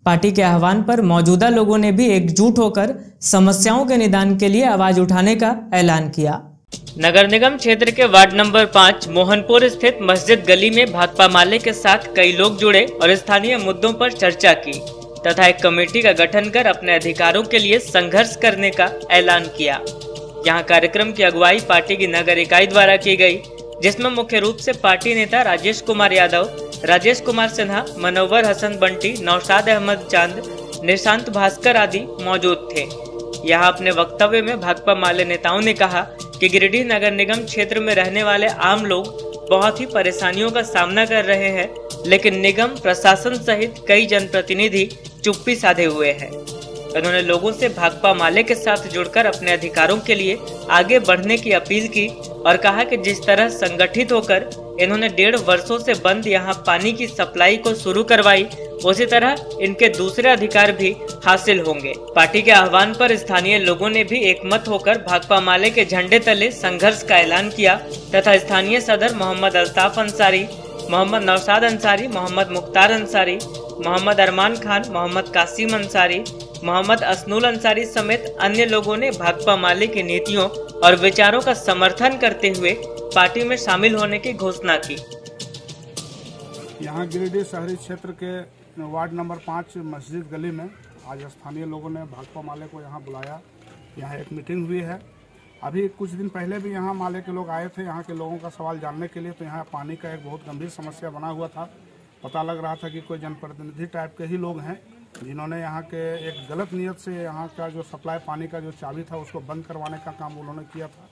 S1: पार्टी के आह्वान पर मौजूदा लोगों ने भी एकजुट होकर समस्याओं के निदान के लिए आवाज उठाने का ऐलान किया।
S4: नगर निगम क्षेत्र के वार्ड नंबर 5 मोहनपुर स्थित मस्जिद गली में भाकपा माले के साथ कई लोग जुड़े और स्थानीय मुद्दों पर चर्चा की तथा एक कमेटी का गठन कर अपने अधिकारों के लिए संघर्ष करने का ऐलान किया। यहाँ कार्यक्रम की अगुवाई पार्टी की नगर इकाई द्वारा की गई, जिसमें मुख्य रूप से पार्टी नेता राजेश कुमार यादव, राजेश कुमार सिन्हा, मनोवर हसन बंटी, नौशाद अहमद चांद, निशांत भास्कर आदि मौजूद थे। यहाँ अपने वक्तव्य में भाकपा माले नेताओं ने कहा कि गिरिडीह नगर निगम क्षेत्र में रहने वाले आम लोग बहुत ही परेशानियों का सामना कर रहे हैं, लेकिन निगम प्रशासन सहित कई जनप्रतिनिधि चुप्पी साधे हुए हैं। उन्होंने लोगों से भाकपा माले के साथ जुड़कर अपने अधिकारों के लिए आगे बढ़ने की अपील की और कहा कि जिस तरह संगठित होकर इन्होंने 1.5 वर्षों से बंद यहाँ पानी की सप्लाई को शुरू करवाई, उसी तरह इनके दूसरे अधिकार भी हासिल होंगे। पार्टी के आह्वान पर स्थानीय लोगों ने भी एकमत होकर भाकपा माले के झंडे तले संघर्ष का ऐलान किया तथा स्थानीय सदर मोहम्मद अल्ताफ अंसारी, मोहम्मद नौशाद अंसारी, मोहम्मद मुख्तार अंसारी, मोहम्मद अरमान खान, मोहम्मद कासिम अंसारी, मोहम्मद असनुल अंसारी समेत अन्य लोगों ने भाकपा माले की नीतियों और विचारों का समर्थन करते हुए पार्टी में शामिल होने की घोषणा की।
S16: यहाँ गिरिडीह शहरी क्षेत्र के वार्ड नंबर 5 मस्जिद गली में आज स्थानीय लोगों ने भाकपा माले को यहाँ बुलाया। यहाँ एक मीटिंग हुई है। अभी कुछ दिन पहले भी यहाँ माले के लोग आए थे यहाँ के लोगों का सवाल जानने के लिए। तो यहाँ पानी का एक बहुत गंभीर समस्या बना हुआ था। पता लग रहा था कि कोई जनप्रतिनिधि टाइप के ही लोग हैं जिन्होंने यहाँ के एक गलत नियत से यहाँ का जो सप्लाई पानी का जो चाबी था उसको बंद करवाने का काम उन्होंने किया था।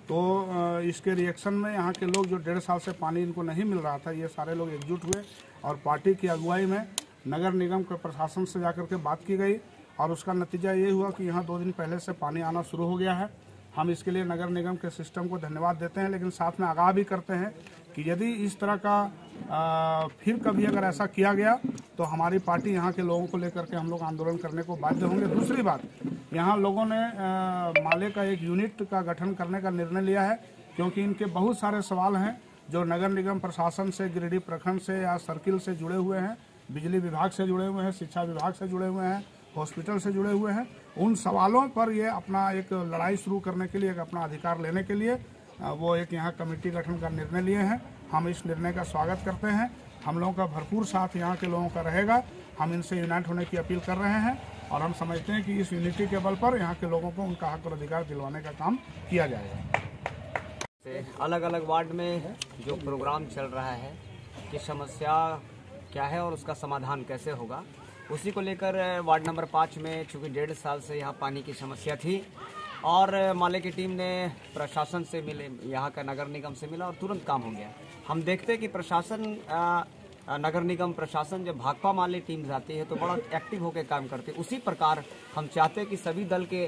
S16: तो इसके रिएक्शन में यहाँ के लोग जो 1.5 साल से पानी इनको नहीं मिल रहा था, ये सारे लोग एकजुट हुए और पार्टी की अगुवाई में नगर निगम के प्रशासन से जाकर के बात की गई और उसका नतीजा ये हुआ कि यहाँ 2 दिन पहले से पानी आना शुरू हो गया है। हम इसके लिए नगर निगम के सिस्टम को धन्यवाद देते हैं, लेकिन साथ में आगाह भी करते हैं कि यदि इस तरह का फिर कभी अगर ऐसा किया गया तो हमारी पार्टी यहाँ के लोगों को लेकर के हम लोग आंदोलन करने को बाध्य होंगे। दूसरी बात, यहाँ लोगों ने माले का एक यूनिट का गठन करने का निर्णय लिया है, क्योंकि इनके बहुत सारे सवाल हैं जो नगर निगम प्रशासन से, गिरिडीह प्रखंड से या सर्किल से जुड़े हुए हैं, बिजली विभाग से जुड़े हुए हैं, शिक्षा विभाग से जुड़े हुए हैं, हॉस्पिटल से जुड़े हुए हैं। उन सवालों पर ये अपना एक लड़ाई शुरू करने के लिए, एक अपना अधिकार लेने के लिए वो एक यहाँ कमेटी गठन का निर्णय लिए हैं। हम इस निर्णय का स्वागत करते हैं। हम लोगों का भरपूर साथ यहाँ के लोगों का रहेगा। हम इनसे यूनाइट होने की अपील कर रहे हैं और हम समझते हैं कि इस यूनिटी के बल पर यहाँ के लोगों को उनका हक और अधिकार दिलवाने का काम किया जाएगा।
S17: अलग अलग वार्ड में जो प्रोग्राम चल रहा है कि समस्या क्या है और उसका समाधान कैसे होगा, उसी को लेकर वार्ड नंबर 5 में चूँकि 1.5 साल से यहाँ पानी की समस्या थी और माले की टीम ने प्रशासन से मिले, यहाँ का नगर निगम से मिला और तुरंत काम हो गया। हम देखते हैं कि प्रशासन, नगर निगम प्रशासन जब भाकपा माले टीम जाती है तो बड़ा एक्टिव होकर काम करते हैं। उसी प्रकार हम चाहते हैं कि सभी दल के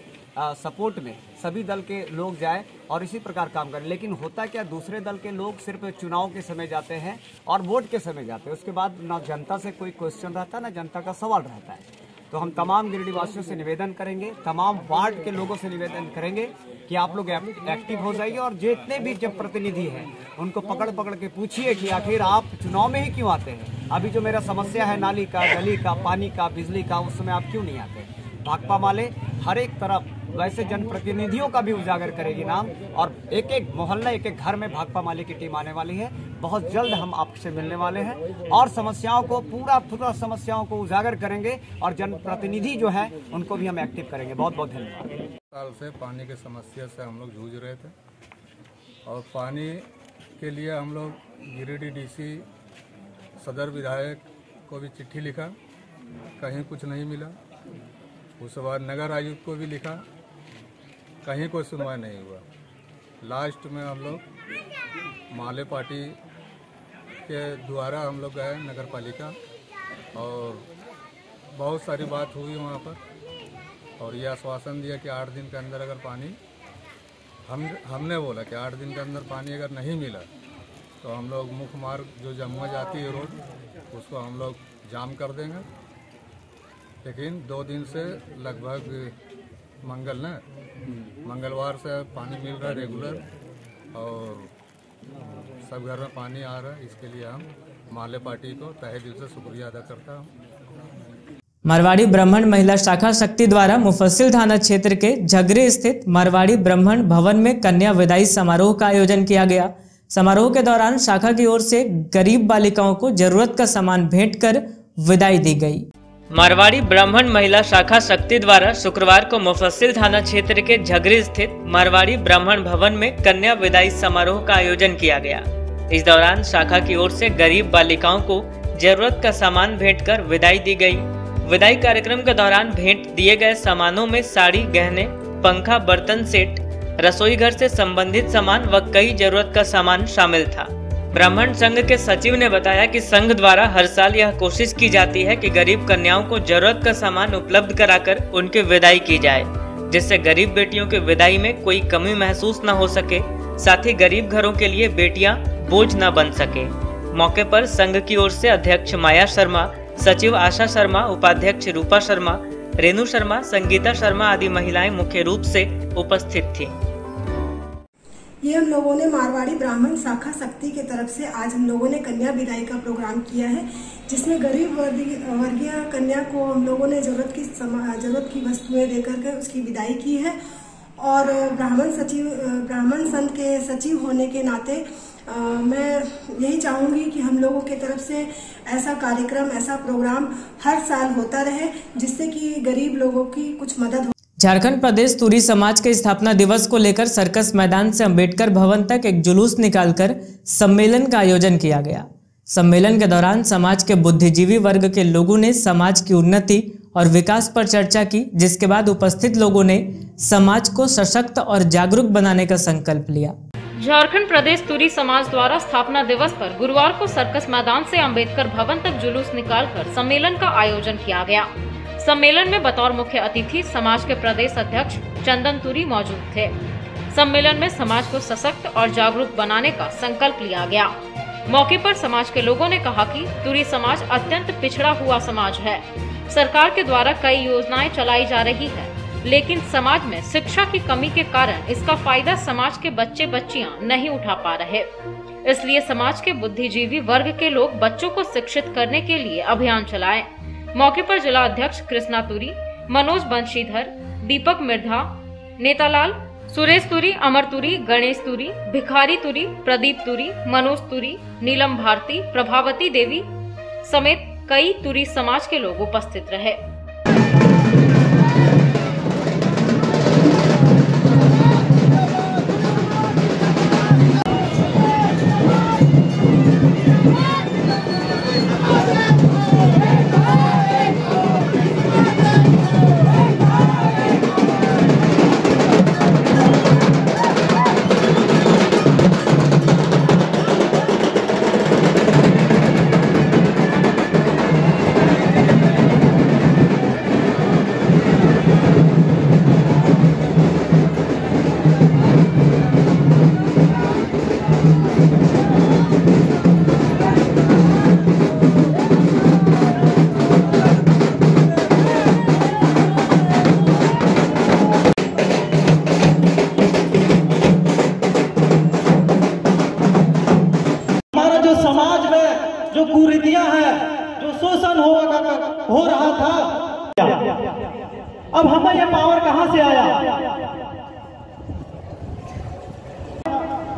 S17: सपोर्ट में सभी दल के लोग जाए और इसी प्रकार काम करें। लेकिन होता क्या, दूसरे दल के लोग सिर्फ चुनाव के समय जाते हैं और वोट के समय जाते हैं, उसके बाद ना जनता से कोई क्वेश्चन रहता है ना जनता का सवाल रहता है। तो हम तमाम गिरिडीह वासियों से निवेदन करेंगे, तमाम वार्ड के लोगों से निवेदन करेंगे कि आप लोग एक्टिव हो जाइए और जितने भी जब प्रतिनिधि हैं उनको पकड़ पकड़ के पूछिए कि आखिर आप चुनाव में ही क्यों आते हैं। अभी जो मेरा समस्या है नाली का, गली का, पानी का, बिजली का, उस समय आप क्यों नहीं आते। भाकपा माले हर एक तरफ वैसे जनप्रतिनिधियों का भी उजागर करेगी नाम, और एक एक मोहल्ला, एक एक घर में भाकपा माले की टीम आने वाली है। बहुत जल्द हम आपसे मिलने वाले हैं और समस्याओं को पूरा समस्याओं को उजागर करेंगे और जनप्रतिनिधि जो है उनको भी हम एक्टिव करेंगे। बहुत बहुत धन्यवाद।
S18: साल से पानी की समस्या से हम लोग जूझ रहे थे और पानी के लिए हम लोग गिरिडीह डीसी, सदर विधायक को भी चिट्ठी लिखा, कहीं कुछ नहीं मिला। उसके बाद नगर आयुक्त को भी लिखा, कहीं कोई सुनवाई नहीं हुआ। लास्ट में हम लोग माले पार्टी के द्वारा हम लोग गए नगर पालिका और बहुत सारी बात हुई वहाँ पर और ये आश्वासन दिया कि 8 दिन के अंदर अगर पानी, हमने बोला कि 8 दिन के अंदर पानी अगर नहीं मिला तो हम लोग मुख्य मार्ग जो जमुआ जाती है रोड, उसको हम लोग जाम कर देंगे। लेकिन 2 दिन से लगभग मंगलवार से पानी मिल रहा है रेगुलर और सब घर में पानी आ रहा है। इसके लिए हम माले पार्टी को तहे दिल से शुक्रिया अदा करता हूँ।
S1: मारवाड़ी ब्राह्मण महिला शाखा शक्ति द्वारा मुफस्सिल थाना क्षेत्र के झगरे स्थित मारवाड़ी ब्राह्मण भवन में कन्या विदाई समारोह का आयोजन किया गया। समारोह के दौरान शाखा की ओर से गरीब बालिकाओं को जरूरत का सामान भेंट कर विदाई दी गई।
S4: मारवाड़ी ब्राह्मण महिला शाखा शक्ति द्वारा शुक्रवार को मुफस्सिल थाना क्षेत्र के झगरी स्थित मारवाड़ी ब्राह्मण भवन में कन्या विदाई समारोह का आयोजन किया गया। इस दौरान शाखा की ओर से गरीब बालिकाओं को जरूरत का सामान भेंट कर विदाई दी गई। विदाई कार्यक्रम के दौरान भेंट दिए गए सामानों में साड़ी, गहने, पंखा, बर्तन सेट, रसोई घर से संबंधित सामान व कई जरूरत का सामान शामिल था। ब्राह्मण संघ के सचिव ने बताया कि संघ द्वारा हर साल यह कोशिश की जाती है कि गरीब कन्याओं को जरूरत का सामान उपलब्ध कराकर उनकी विदाई की जाए, जिससे गरीब बेटियों की विदाई में कोई कमी महसूस न हो सके, साथ ही गरीब घरों के लिए बेटियां बोझ न बन सके। मौके पर संघ की ओर से अध्यक्ष माया शर्मा, सचिव आशा शर्मा, उपाध्यक्ष रूपा शर्मा, रेणु शर्मा, संगीता शर्मा आदि महिलाएं मुख्य रूप से उपस्थित थीं।
S19: ये हम लोगों ने मारवाड़ी ब्राह्मण शाखा शक्ति के तरफ से आज हम लोगों ने कन्या विदाई का प्रोग्राम किया है, जिसमें गरीब वर्गीय कन्या को हम लोगों ने जरूरत की वस्तुएं देकर के उसकी विदाई की है। और ब्राह्मण संघ के सचिव होने के नाते मैं यही चाहूंगी कि हम लोगों के तरफ से ऐसा कार्यक्रम, ऐसा प्रोग्राम हर साल होता रहे, जिससे कि गरीब लोगों की कुछ मदद हो।
S1: झारखंड प्रदेश तुरी समाज के स्थापना दिवस को लेकर सर्कस मैदान से अंबेडकर भवन तक एक जुलूस निकालकर सम्मेलन का आयोजन किया गया। सम्मेलन के दौरान समाज के बुद्धिजीवी वर्ग के लोगों ने समाज की उन्नति और विकास पर चर्चा की, जिसके बाद उपस्थित लोगों ने समाज को सशक्त और जागरूक बनाने का संकल्प लिया।
S2: झारखंड प्रदेश तुरी समाज द्वारा स्थापना दिवस पर गुरुवार को सर्कस मैदान से अंबेडकर भवन तक जुलूस निकालकर सम्मेलन का आयोजन किया गया। सम्मेलन में बतौर मुख्य अतिथि समाज के प्रदेश अध्यक्ष चंदन तुरी मौजूद थे। सम्मेलन में समाज को सशक्त और जागरूक बनाने का संकल्प लिया गया। मौके पर समाज के लोगों ने कहा कि तुरी समाज अत्यंत पिछड़ा हुआ समाज है। सरकार के द्वारा कई योजनाएं चलाई जा रही है, लेकिन समाज में शिक्षा की कमी के कारण इसका फायदा समाज के बच्चे बच्चियां नहीं उठा पा रहे। इसलिए समाज के बुद्धिजीवी वर्ग के लोग बच्चों को शिक्षित करने के लिए अभियान चलाए। मौके पर जिला अध्यक्ष कृष्णा तुरी, मनोज बंशीधर, दीपक मिर्धा, नेतालाल, सुरेश तुरी, अमर तुरी, गणेश तुरी, भिखारी तुरी, प्रदीप तुरी, मनोज तुरी, नीलम भारती, प्रभावती देवी समेत कई तुरी समाज के लोग उपस्थित रहे।
S20: समाज में जो कुरीतियां हैं, जो शोषण हो रहा था, अब हमें ये पावर कहां से आया?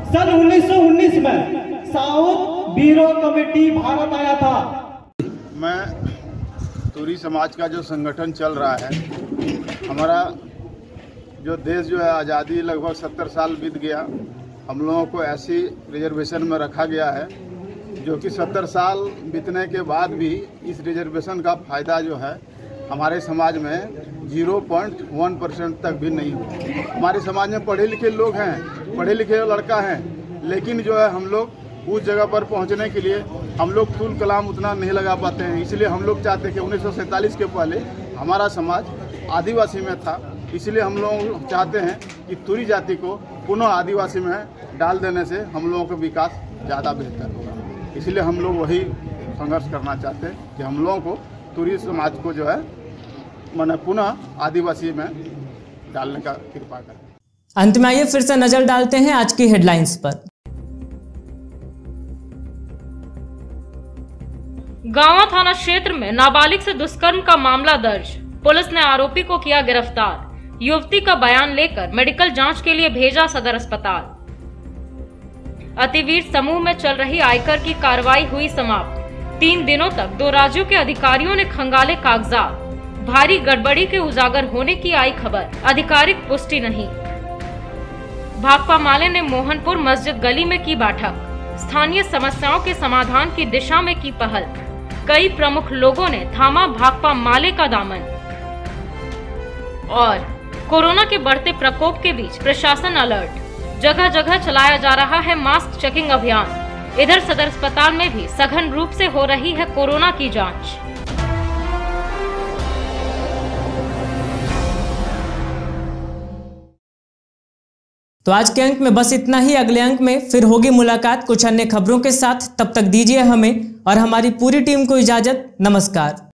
S20: सन 1919 में साउथ ब्यूरो कमेटी भारत आया था।
S5: मैं तुरी समाज का जो संगठन चल रहा है, हमारा जो देश जो है आज़ादी लगभग 70 साल बीत गया। हम लोगों को ऐसी रिजर्वेशन में रखा गया है जो कि 70 साल बीतने के बाद भी इस रिजर्वेशन का फ़ायदा जो है हमारे समाज में 0.1% तक भी नहीं हुआ। हमारे समाज में पढ़े लिखे लोग हैं, पढ़े लिखे लड़का हैं, लेकिन जो है हम लोग उस जगह पर पहुंचने के लिए हम लोग तुल कलाम उतना नहीं लगा पाते हैं। इसलिए हम लोग चाहते हैं कि 1947 के पहले हमारा समाज आदिवासी में था, इसलिए हम लोग चाहते हैं कि तुरी जाति को पुनः आदिवासी में डाल देने से हम लोगों का विकास ज़्यादा बेहतर होगा। इसलिए हम लोग वही संघर्ष करना चाहते हैं कि हम लोगों को तुरी समाज को जो है माने पुनः आदिवासी में डालने का कृपा करें।
S1: अंत में आइए फिर से नजर डालते हैं आज की हेडलाइंस पर।
S2: गांवा थाना क्षेत्र में नाबालिग से दुष्कर्म का मामला दर्ज, पुलिस ने आरोपी को किया गिरफ्तार। युवती का बयान लेकर मेडिकल जांच के लिए भेजा सदर अस्पताल। अतिवीर समूह में चल रही आयकर की कार्रवाई हुई समाप्त। 3 दिनों तक 2 राज्यों के अधिकारियों ने खंगाले कागजात। भारी गड़बड़ी के उजागर होने की आई खबर, आधिकारिक पुष्टि नहीं। भाकपा माले ने मोहनपुर मस्जिद गली में की बैठक, स्थानीय समस्याओं के समाधान की दिशा में की पहल। कई प्रमुख लोगों ने थामा भाकपा माले का दामन। और कोरोना के बढ़ते प्रकोप के बीच प्रशासन अलर्ट, जगह जगह चलाया जा रहा है मास्क चेकिंग अभियान। इधर सदर अस्पताल में भी सघन रूप से हो रही है कोरोना की जांच।
S1: तो आज के अंक में बस इतना ही। अगले अंक में फिर होगी मुलाकात कुछ अन्य खबरों के साथ। तब तक दीजिए हमें और हमारी पूरी टीम को इजाजत। नमस्कार।